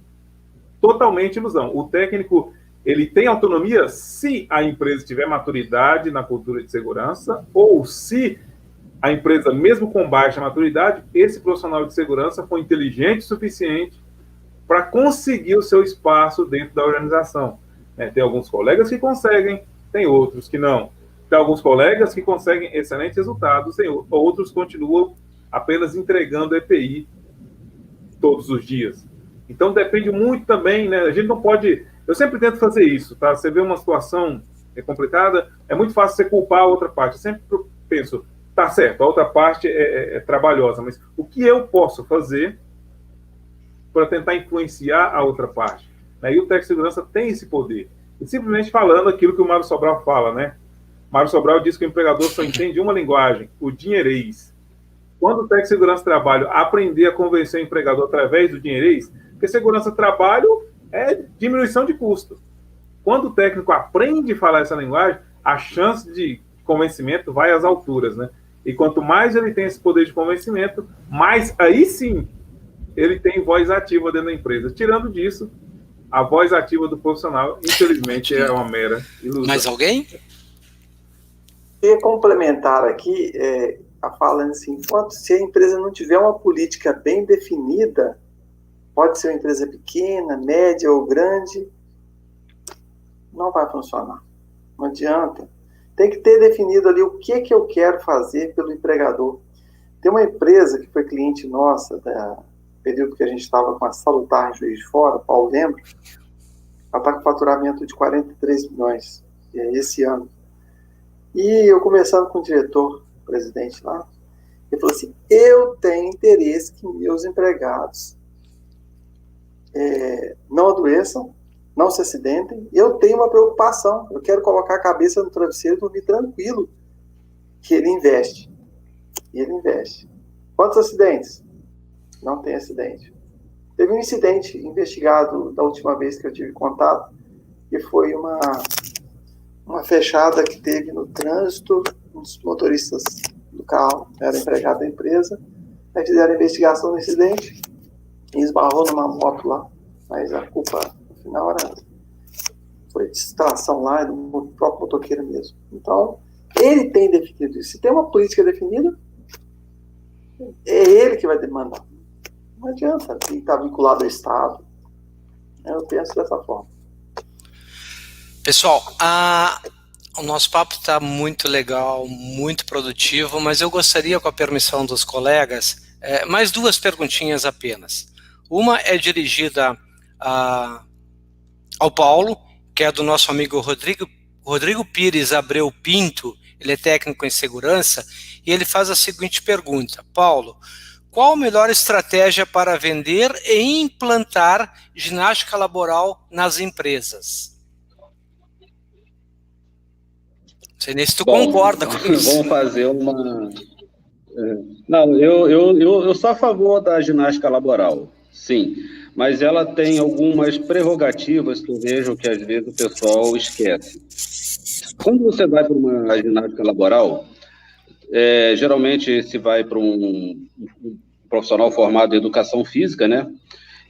Totalmente ilusão. O técnico, ele tem autonomia se a empresa tiver maturidade na cultura de segurança, ou se a empresa, mesmo com baixa maturidade, esse profissional de segurança foi inteligente o suficiente para conseguir o seu espaço dentro da organização. Tem alguns colegas que conseguem, tem outros que não. Tem alguns colegas que conseguem excelentes resultados, tem outros que continuam apenas entregando EPI todos os dias. Então, depende muito também, né? A gente não pode... Eu sempre tento fazer isso, tá? Você vê uma situação complicada, é muito fácil você culpar a outra parte. Eu sempre penso, tá certo, a outra parte é trabalhosa, mas o que eu posso fazer para tentar influenciar a outra parte? E o técnico de segurança tem esse poder. E simplesmente falando aquilo que o Mário Sobral fala, né? Mário Sobral diz que o empregador só entende uma linguagem, o dinheirês. Quando o técnico de segurança do trabalho aprender a convencer o empregador através do dinheirês, porque segurança do trabalho é diminuição de custo. Quando o técnico aprende a falar essa linguagem, a chance de convencimento vai às alturas, né? E quanto mais ele tem esse poder de convencimento, mais aí sim ele tem voz ativa dentro da empresa. Tirando disso, a voz ativa do profissional, infelizmente, é uma mera ilusão. Mais alguém? Queria complementar aqui, falando assim, se a empresa não tiver uma política bem definida, pode ser uma empresa pequena, média ou grande, não vai funcionar. Não adianta. Tem que ter definido ali o que eu quero fazer pelo empregador. Tem uma empresa que foi cliente nossa, período que a gente estava com a Salutar em Juiz de Fora, Paulo lembra, ela está com faturamento de 43 milhões esse ano. E eu conversando com o diretor, o presidente lá, ele falou assim, eu tenho interesse que meus empregados não adoeçam, não se acidentem, eu tenho uma preocupação, eu quero colocar a cabeça no travesseiro e dormir tranquilo, que ele investe. E ele investe. Quantos acidentes? Não tem acidente. Teve um incidente investigado da última vez que eu tive contato, que foi uma fechada que teve no trânsito, os motoristas do carro eram empregados da empresa, aí fizeram a investigação do incidente e esbarrou numa moto lá, mas a culpa, no final, foi distração lá do próprio motoqueiro mesmo. Então, ele tem definido isso. Se tem uma política definida, é ele que vai demandar. Não adianta, ele está vinculado ao Estado. Eu penso dessa forma. Pessoal, o nosso papo está muito legal, muito produtivo, mas eu gostaria, com a permissão dos colegas, mais duas perguntinhas apenas. Uma é dirigida ao Paulo, que é do nosso amigo Rodrigo Pires Abreu Pinto, ele é técnico em segurança, e ele faz a seguinte pergunta: Paulo, qual a melhor estratégia para vender e implantar ginástica laboral nas empresas? Não sei nem se tu concorda com isso. Vamos fazer uma... Não, eu sou a favor da ginástica laboral, sim, mas ela tem algumas prerrogativas que eu vejo que às vezes o pessoal esquece. Quando você vai para uma ginástica laboral, geralmente se vai para um profissional formado em educação física, né?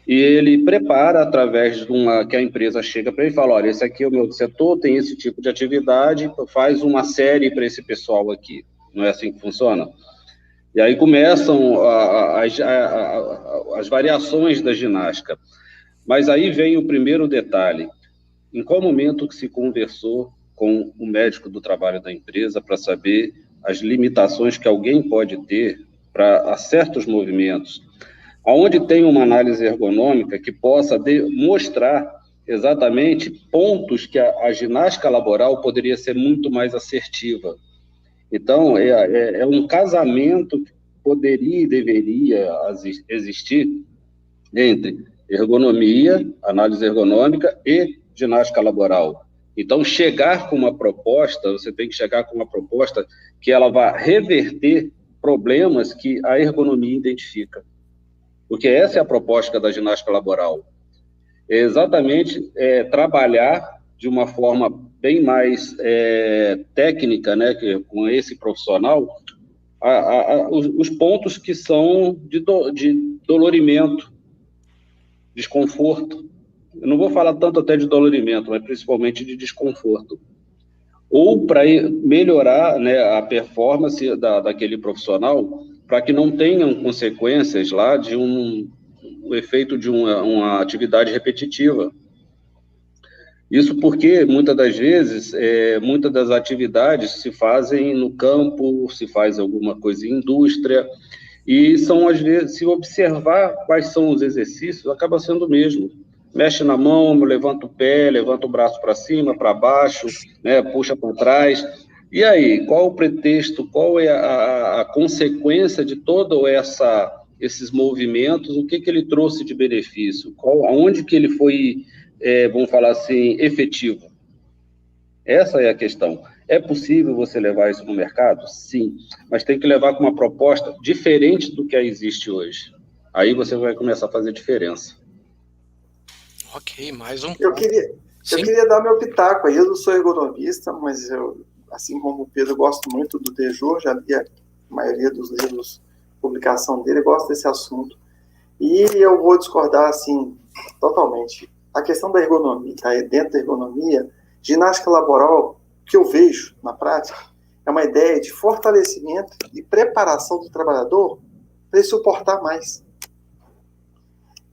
E ele prepara através de que a empresa chega para ele e fala: olha, esse aqui é o meu setor, tem esse tipo de atividade, faz uma série para esse pessoal aqui. Não é assim que funciona? E aí começam as variações da ginástica. Mas aí vem o primeiro detalhe: em qual momento que se conversou com o médico do trabalho da empresa para saber as limitações que alguém pode ter para certos movimentos? Onde tem uma análise ergonômica que possa mostrar exatamente pontos que a ginástica laboral poderia ser muito mais assertiva. Então, é um casamento que poderia e deveria existir entre ergonomia, análise ergonômica e ginástica laboral. Então, chegar com uma proposta, você tem que chegar com uma proposta que ela vá reverter problemas que a ergonomia identifica. Porque essa é a proposta da ginástica laboral. É exatamente trabalhar de uma forma bem mais técnica, né, com esse profissional, os pontos que são de dolorimento, desconforto. Eu não vou falar tanto até de dolorimento, mas principalmente de desconforto. Ou para melhorar, né, a performance daquele profissional, para que não tenham consequências lá de o efeito de uma atividade repetitiva. Isso porque, muitas das vezes, muitas das atividades se fazem no campo, se faz alguma coisa em indústria, e são, às vezes, se observar quais são os exercícios, acaba sendo o mesmo. Mexe na mão, levanta o pé, levanta o braço para cima, para baixo, né, puxa para trás. E aí, qual o pretexto, qual é a consequência de todos esses movimentos, o que ele trouxe de benefício, aonde que ele foi, vamos falar assim, efetivo? Essa é a questão. É possível você levar isso no mercado? Sim, mas tem que levar com uma proposta diferente do que existe hoje. Aí você vai começar a fazer diferença. Ok, mais um. Eu queria dar meu pitaco aí. Eu não sou ergonomista, mas eu, assim como o Pedro, gosto muito do Dejô, já li a maioria dos livros, publicação dele, gosto desse assunto. E eu vou discordar, assim, totalmente. A questão da ergonomia, tá? Dentro da ergonomia, ginástica laboral, que eu vejo na prática, é uma ideia de fortalecimento e preparação do trabalhador para ele suportar mais.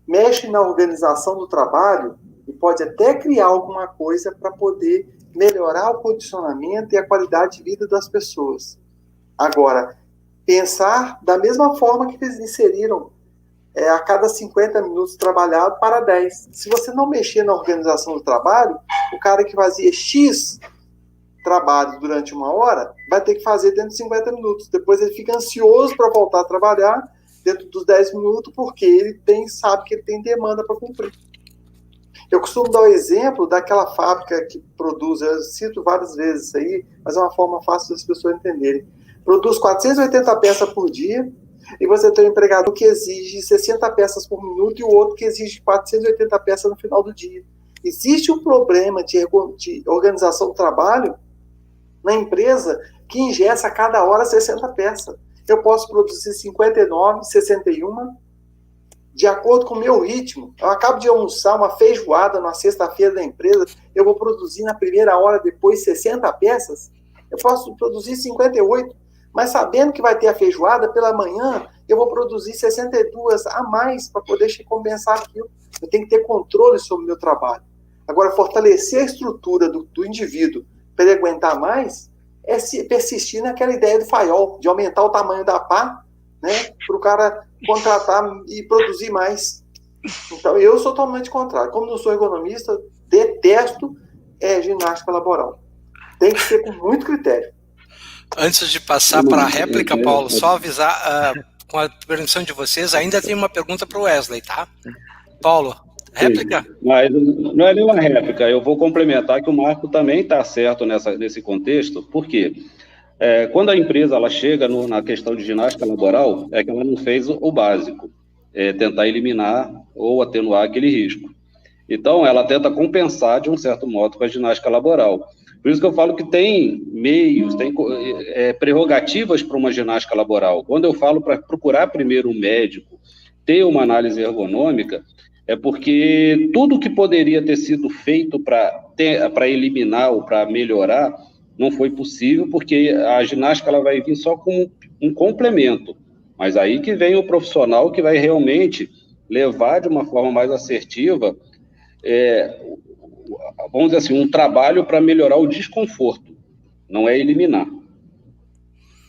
Mexe na organização do trabalho e pode até criar alguma coisa para poder melhorar o condicionamento e a qualidade de vida das pessoas. Agora, pensar da mesma forma que eles inseriram a cada 50 minutos trabalhado para 10. Se você não mexer na organização do trabalho, o cara que fazia X trabalho durante 1 hora vai ter que fazer dentro de 50 minutos. Depois ele fica ansioso para voltar a trabalhar dentro dos 10 minutos, porque ele sabe que ele tem demanda para cumprir. Eu costumo dar o exemplo daquela fábrica que produz, eu cito várias vezes isso aí, mas é uma forma fácil das pessoas entenderem. Produz 480 peças por dia, e você tem um empregador que exige 60 peças por minuto e o outro que exige 480 peças no final do dia. Existe um problema de organização do trabalho na empresa que ingessa a cada hora 60 peças. Eu posso produzir 59, 61, de acordo com o meu ritmo. Eu acabo de almoçar uma feijoada na sexta-feira da empresa, eu vou produzir na primeira hora, depois 60 peças, eu posso produzir 58, mas sabendo que vai ter a feijoada, pela manhã, eu vou produzir 62 a mais para poder compensar aquilo. Eu tenho que ter controle sobre o meu trabalho. Agora, fortalecer a estrutura do indivíduo para ele aguentar mais é persistir naquela ideia do Fayol, de aumentar o tamanho da pá, né, para o cara contratar e produzir mais. Então, eu sou totalmente contrário. Como não sou economista, detesto ginástica laboral. Tem que ser com muito critério. Antes de passar para a réplica, Paulo, só avisar, com a permissão de vocês, ainda tem uma pergunta para o Wesley, tá? Paulo, réplica? Mas não é nenhuma réplica, eu vou complementar que o Marco também está certo nesse contexto, porque quando a empresa ela chega na questão de ginástica laboral, é que ela não fez o básico, tentar eliminar ou atenuar aquele risco. Então, ela tenta compensar, de um certo modo, com a ginástica laboral. Por isso que eu falo que tem meios, tem prerrogativas para uma ginástica laboral. Quando eu falo para procurar primeiro um médico, ter uma análise ergonômica, é porque tudo que poderia ter sido feito para eliminar ou para melhorar não foi possível, porque a ginástica ela vai vir só como um complemento. Mas aí que vem o profissional que vai realmente levar de uma forma mais assertiva, vamos dizer assim, um trabalho para melhorar o desconforto, não é eliminar.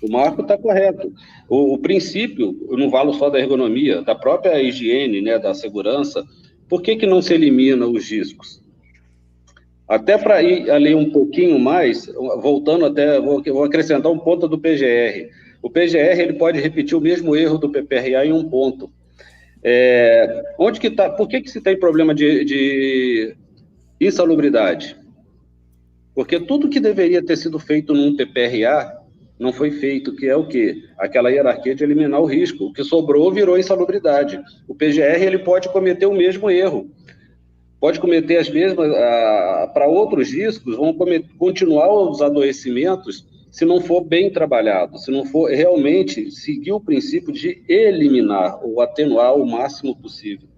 O Marco está correto. O princípio, eu não falo só da ergonomia, da própria higiene, né, da segurança, por que não se elimina os riscos? Até para ir ali um pouquinho mais, voltando até, vou acrescentar um ponto do PGR. O PGR ele pode repetir o mesmo erro do PPRA em um ponto. Onde que tá? Por que se tem problema de insalubridade? Porque tudo que deveria ter sido feito num PPRA não foi feito, que é o quê? Aquela hierarquia de eliminar o risco. O que sobrou virou insalubridade. O PGR ele pode cometer o mesmo erro. Pode cometer as mesmas... para outros riscos, vão continuar os adoecimentos se não for bem trabalhado, se não for realmente seguir o princípio de eliminar ou atenuar o máximo possível.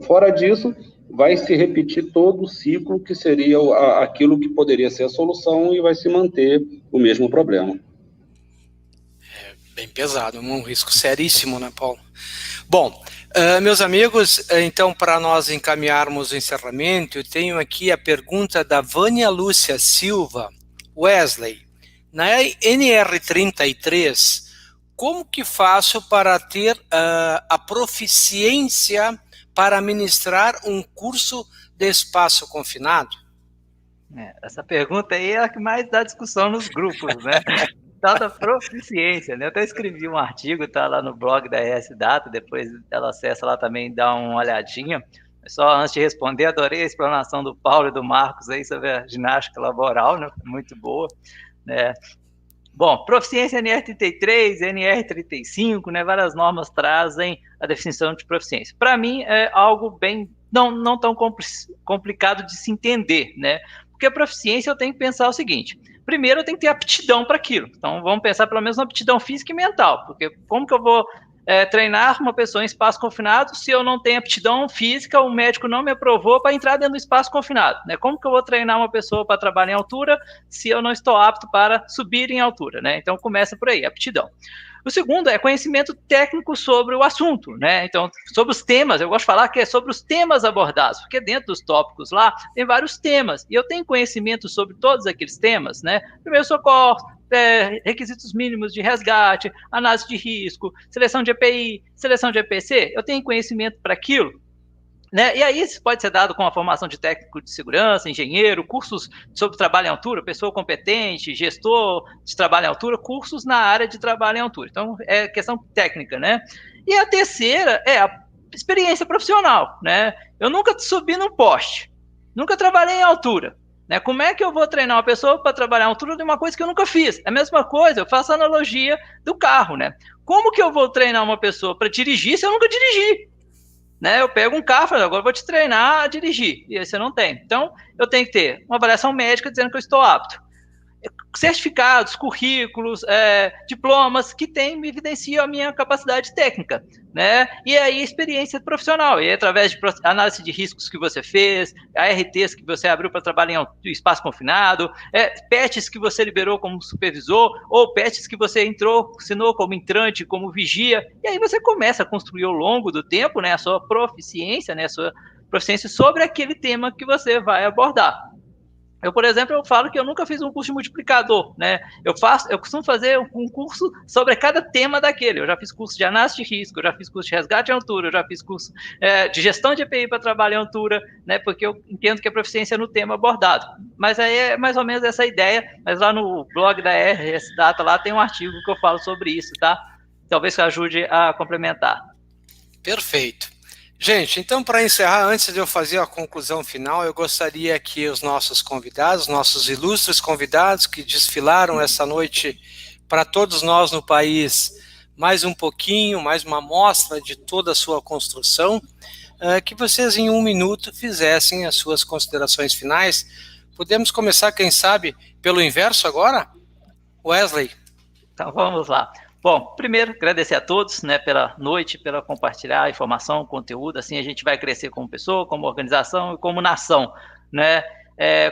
Fora disso, vai se repetir todo o ciclo que seria aquilo que poderia ser a solução e vai se manter o mesmo problema. Bem pesado, um risco seríssimo, né, Paulo? Bom, meus amigos, então, para nós encaminharmos o encerramento, eu tenho aqui a pergunta da Vânia Lúcia Silva. Wesley, na NR33, como que faço para ter a proficiência para ministrar um curso de espaço confinado? Essa pergunta aí é a que mais dá discussão nos grupos, né? Tal da proficiência, né? Eu até escrevi um artigo, tá lá no blog da ES Data, depois ela acessa lá também e dá uma olhadinha. Só antes de responder, adorei a explanação do Paulo e do Marcos aí sobre a ginástica laboral, né? Muito boa, né? Bom, proficiência NR33, NR35, né? Várias normas trazem a definição de proficiência. Para mim é algo bem não tão complicado de se entender, né? Porque a proficiência eu tenho que pensar o seguinte: primeiro eu tenho que ter aptidão para aquilo. Então vamos pensar pelo menos na aptidão física e mental, porque como que eu vou treinar uma pessoa em espaço confinado se eu não tenho aptidão física, o médico não me aprovou para entrar dentro do espaço confinado, né? Como que eu vou treinar uma pessoa para trabalhar em altura se eu não estou apto para subir em altura, né? Então começa por aí, aptidão. O segundo é conhecimento técnico sobre o assunto, né? Então, sobre os temas, eu gosto de falar que é sobre os temas abordados, porque dentro dos tópicos lá tem vários temas, e eu tenho conhecimento sobre todos aqueles temas, né? Primeiro socorro, requisitos mínimos de resgate, análise de risco, seleção de EPI, seleção de EPC, eu tenho conhecimento para aquilo, né? E aí isso pode ser dado com a formação de técnico de segurança, engenheiro, cursos sobre trabalho em altura, pessoa competente, gestor de trabalho em altura, cursos na área de trabalho em altura. Então, é questão técnica, né? E a terceira é a experiência profissional, né? Eu nunca subi num poste, nunca trabalhei em altura, né? Como é que eu vou treinar uma pessoa para trabalhar em altura de uma coisa que eu nunca fiz? É a mesma coisa, eu faço a analogia do carro, né? Como que eu vou treinar uma pessoa para dirigir se eu nunca dirigi? né? Eu pego um carro e falo, agora eu vou te treinar a dirigir, e aí você não tem. Então, eu tenho que ter uma avaliação médica dizendo que eu estou apto. Certificados, currículos, diplomas que me evidenciam a minha capacidade técnica, né? E aí experiência profissional, e através de análise de riscos que você fez, ARTs que você abriu para trabalhar em espaço confinado, PETs que você liberou como supervisor, ou PETs que você assinou como entrante, como vigia, e aí você começa a construir ao longo do tempo, né, a sua proficiência, né, a sua proficiência sobre aquele tema que você vai abordar. Eu, por exemplo, eu falo que eu nunca fiz um curso de multiplicador, né? Eu costumo fazer um curso sobre cada tema daquele. Eu já fiz curso de análise de risco, eu já fiz curso de resgate em altura, eu já fiz curso de gestão de EPI para trabalhar em altura, né? Porque eu entendo que a proficiência é no tema abordado. Mas aí é mais ou menos essa ideia. Mas lá no blog da RS Data, lá tem um artigo que eu falo sobre isso, tá? Talvez que ajude a complementar. Perfeito. Gente, então para encerrar, antes de eu fazer a conclusão final, eu gostaria que os nossos convidados, nossos ilustres convidados que desfilaram essa noite para todos nós no país, mais um pouquinho, mais uma amostra de toda a sua construção, que vocês em 1 minuto fizessem as suas considerações finais. Podemos começar, quem sabe, pelo inverso agora? Wesley. Então vamos lá. Bom, primeiro, agradecer a todos, né, pela noite, pela compartilhar a informação, conteúdo, assim a gente vai crescer como pessoa, como organização e como nação, né?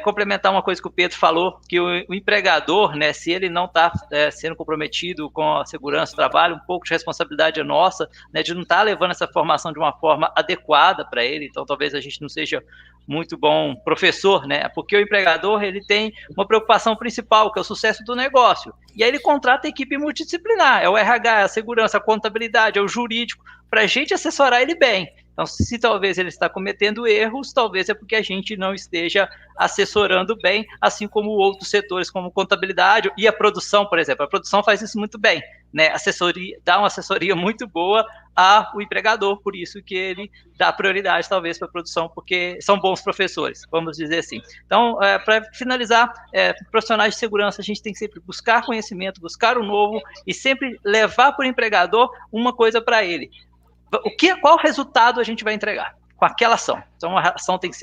Complementar uma coisa que o Pedro falou, que o empregador, né, se ele não está sendo comprometido com a segurança do trabalho, um pouco de responsabilidade é nossa, né, de não estar levando essa formação de uma forma adequada para ele, então talvez a gente não seja muito bom professor, né, porque o empregador ele tem uma preocupação principal, que é o sucesso do negócio, e aí ele contrata a equipe multidisciplinar, é o RH, a segurança, a contabilidade, é o jurídico, para a gente assessorar ele bem. Então, se talvez ele está cometendo erros, talvez é porque a gente não esteja assessorando bem, assim como outros setores, como contabilidade e a produção, por exemplo. A produção faz isso muito bem, né? Dá uma assessoria muito boa ao empregador, por isso que ele dá prioridade, talvez, para a produção, porque são bons professores, vamos dizer assim. Então, para finalizar, profissionais de segurança, a gente tem que sempre buscar conhecimento, buscar o novo e sempre levar para o empregador uma coisa para ele. Qual resultado a gente vai entregar com aquela ação? Então, a ação tem que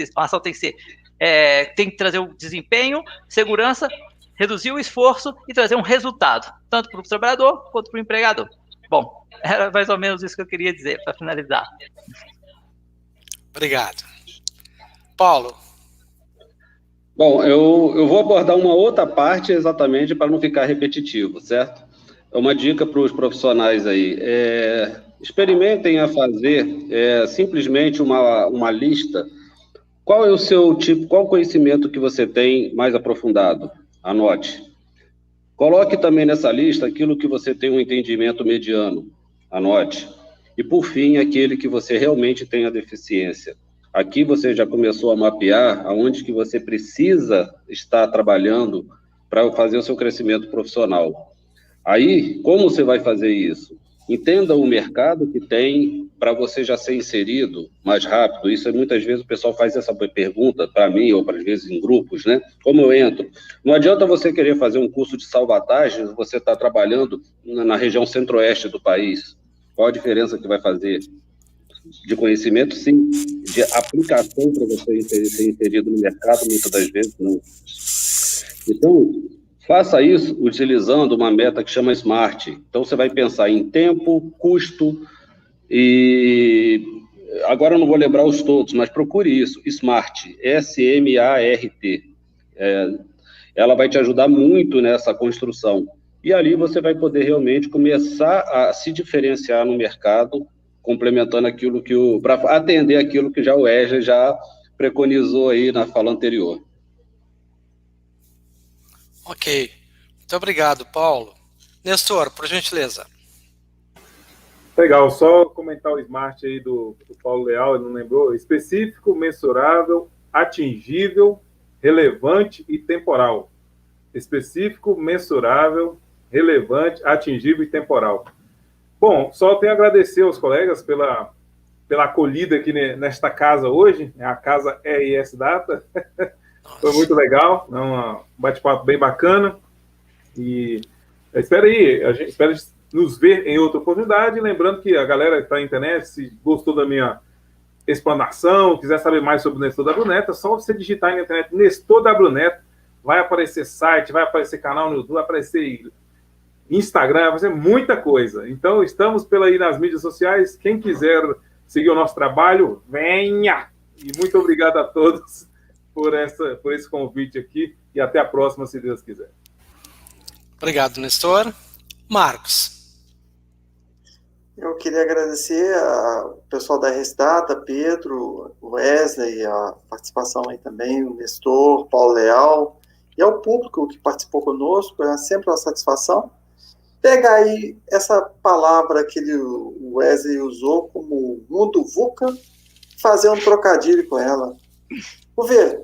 trazer o desempenho, segurança, reduzir o esforço e trazer um resultado, tanto para o trabalhador quanto para o empregador. Bom, era mais ou menos isso que eu queria dizer para finalizar. Obrigado. Paulo. Bom, eu vou abordar uma outra parte exatamente para não ficar repetitivo, certo? É uma dica para os profissionais aí. Experimentem a fazer simplesmente uma lista. Qual é o seu tipo, qual conhecimento que você tem mais aprofundado? Anote. Coloque também nessa lista aquilo que você tem um entendimento mediano. Anote. E, por fim, aquele que você realmente tem a deficiência. Aqui você já começou a mapear aonde que você precisa estar trabalhando para fazer o seu crescimento profissional. Aí, como você vai fazer isso? Entenda o mercado que tem para você já ser inserido mais rápido. Isso muitas vezes o pessoal faz essa pergunta para mim, ou às vezes em grupos, né? Como eu entro? Não adianta você querer fazer um curso de salvatagem se você está trabalhando na região centro-oeste do país. Qual a diferença que vai fazer? De conhecimento, sim. De aplicação para você ser inserido no mercado, muitas das vezes não. Então, faça isso utilizando uma meta que chama SMART. Então, você vai pensar em tempo, custo e... Agora eu não vou lembrar os todos, mas procure isso, SMART, S-M-A-R-T. Ela vai te ajudar muito nessa construção. E ali você vai poder realmente começar a se diferenciar no mercado, complementando aquilo para atender aquilo que já o Wesley já preconizou aí na fala anterior. Ok. Muito obrigado, Paulo. Nestor, por gentileza. Legal, só comentar o SMART aí do Paulo Leal, ele não lembrou? Específico, mensurável, atingível, relevante e temporal. Específico, mensurável, relevante, atingível e temporal. Bom, só tenho a agradecer aos colegas pela acolhida aqui nesta casa hoje, a casa RS Data. Foi muito legal, um bate-papo bem bacana. E a gente espera nos ver em outra oportunidade. Lembrando que a galera que está na internet, se gostou da minha explanação, quiser saber mais sobre o Nestor W Neto, é só você digitar na internet Nestor W Neto, vai aparecer site, vai aparecer canal no YouTube, vai aparecer Instagram, vai aparecer muita coisa. Então, estamos pela aí nas mídias sociais. Quem quiser seguir o nosso trabalho, venha! E muito obrigado a todos por esse convite aqui e até a próxima, se Deus quiser. Obrigado, Nestor. Marcos. Eu queria agradecer ao pessoal da RS Data, Pedro, Wesley, a participação aí também, o Nestor, Paulo Leal, e ao público que participou conosco. É sempre uma satisfação. Pega aí essa palavra que o Wesley usou como mundo VUCA, fazer um trocadilho com ela. Vou ver.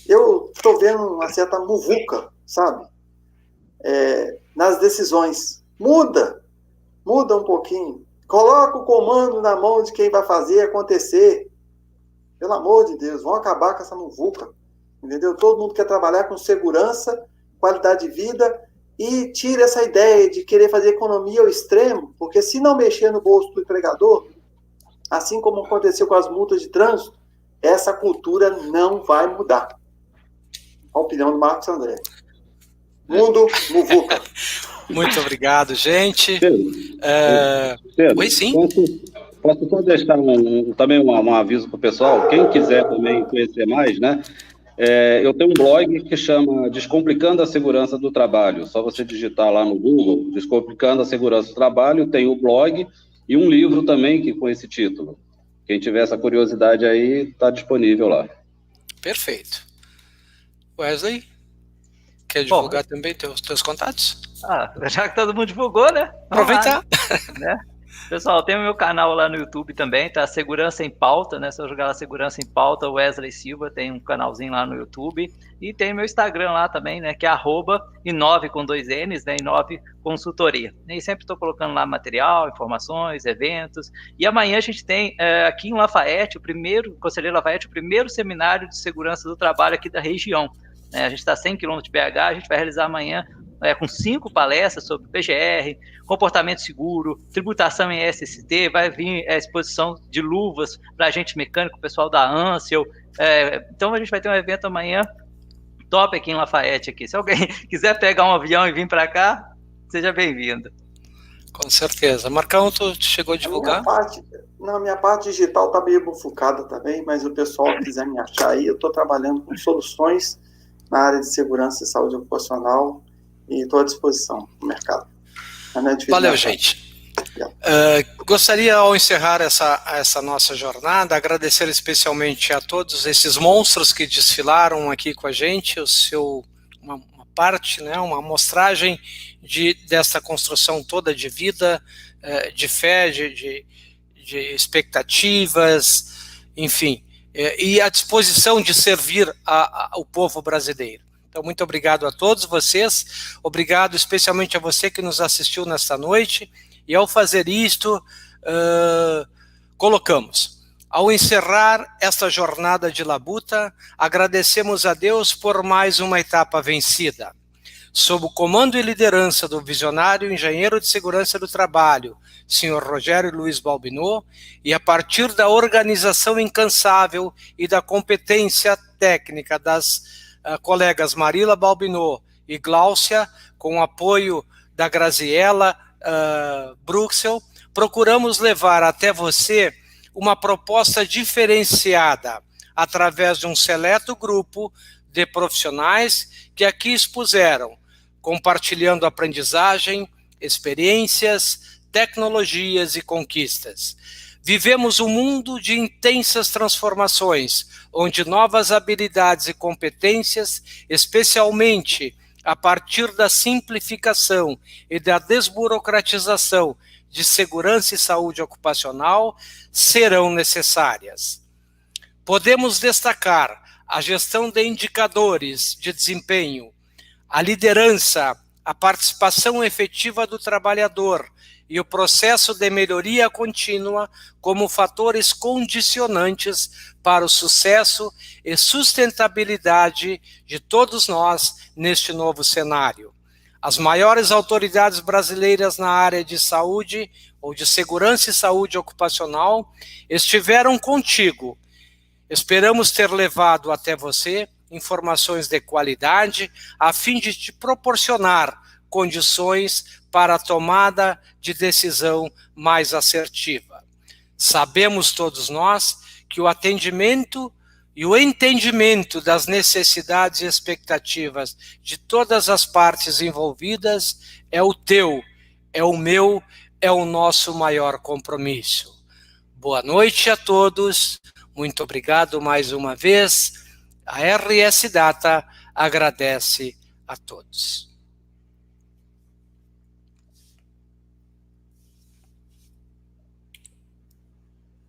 Eu estou vendo uma certa muvuca, sabe? Nas decisões. Muda um pouquinho. Coloca o comando na mão de quem vai fazer acontecer. Pelo amor de Deus, vão acabar com essa muvuca. Entendeu? Todo mundo quer trabalhar com segurança, qualidade de vida, e tira essa ideia de querer fazer economia ao extremo, porque se não mexer no bolso do empregador, assim como aconteceu com as multas de trânsito, essa cultura não vai mudar. A opinião do Marcos André. Mundo muvuca. Muito obrigado, gente. Pedro, Oi, sim. Posso só deixar também um aviso para o pessoal? Quem quiser também conhecer mais, né? Eu tenho um blog que chama Descomplicando a Segurança do Trabalho. Só você digitar lá no Google, Descomplicando a Segurança do Trabalho, tem o blog e um livro também com esse título. Quem tiver essa curiosidade aí, está disponível lá. Perfeito. Wesley, quer divulgar também teus contatos? Já que todo mundo divulgou, né? Aproveitar. Né? Pessoal, tem o meu canal lá no YouTube também, tá? Segurança em Pauta, né? Se eu jogar lá Segurança em Pauta, Wesley Silva, tem um canalzinho lá no YouTube. E tem meu Instagram lá também, né? Que é @inove com 2 N's, né? Inove Consultoria. E sempre estou colocando lá material, informações, eventos. E amanhã a gente tem aqui em Lafayette, Conselheiro Lafayette, o primeiro seminário de segurança do trabalho aqui da região. A gente está a 100 km de BH, a gente vai realizar amanhã com 5 palestras sobre PGR, comportamento seguro, tributação em SST, vai vir a exposição de luvas para agente mecânico, o pessoal da Ansel. Então a gente vai ter um evento amanhã top aqui em Lafayette. Aqui. Se alguém quiser pegar um avião e vir para cá, seja bem-vindo. Com certeza. Marcão, tu chegou a divulgar? Minha parte digital está meio bufocada também, mas o pessoal que quiser me achar aí, eu estou trabalhando com soluções na área de segurança e saúde ocupacional e estou à disposição no mercado. Valeu, gente. Gostaria, ao encerrar essa nossa jornada, agradecer especialmente a todos esses monstros que desfilaram aqui com a gente, uma parte, né, uma amostragem dessa construção toda de vida, de fé, de expectativas, enfim, e a disposição de servir ao povo brasileiro. Então, muito obrigado a todos vocês, obrigado especialmente a você que nos assistiu nesta noite, e ao fazer isto, colocamos, ao encerrar esta jornada de labuta, agradecemos a Deus por mais uma etapa vencida. Sob o comando e liderança do visionário engenheiro de segurança do trabalho, Sr. Rogério Luiz Balbinot, e a partir da organização incansável e da competência técnica das colegas Marila Balbinot e Gláucia, com o apoio da Graziella Bruxel, procuramos levar até você uma proposta diferenciada através de um seleto grupo de profissionais que aqui expuseram, compartilhando aprendizagem, experiências, tecnologias e conquistas. Vivemos um mundo de intensas transformações, onde novas habilidades e competências, especialmente a partir da simplificação e da desburocratização de segurança e saúde ocupacional, serão necessárias. Podemos destacar a gestão de indicadores de desempenho, a liderança, a participação efetiva do trabalhador e o processo de melhoria contínua como fatores condicionantes para o sucesso e sustentabilidade de todos nós neste novo cenário. As maiores autoridades brasileiras na área de saúde ou de Segurança e Saúde Ocupacional estiveram contigo. Esperamos ter levado até você informações de qualidade a fim de te proporcionar condições para a tomada de decisão mais assertiva. Sabemos todos nós que o atendimento e o entendimento das necessidades e expectativas de todas as partes envolvidas é o teu, é o meu, é o nosso maior compromisso. Boa noite a todos, muito obrigado mais uma vez. A RS Data agradece a todos.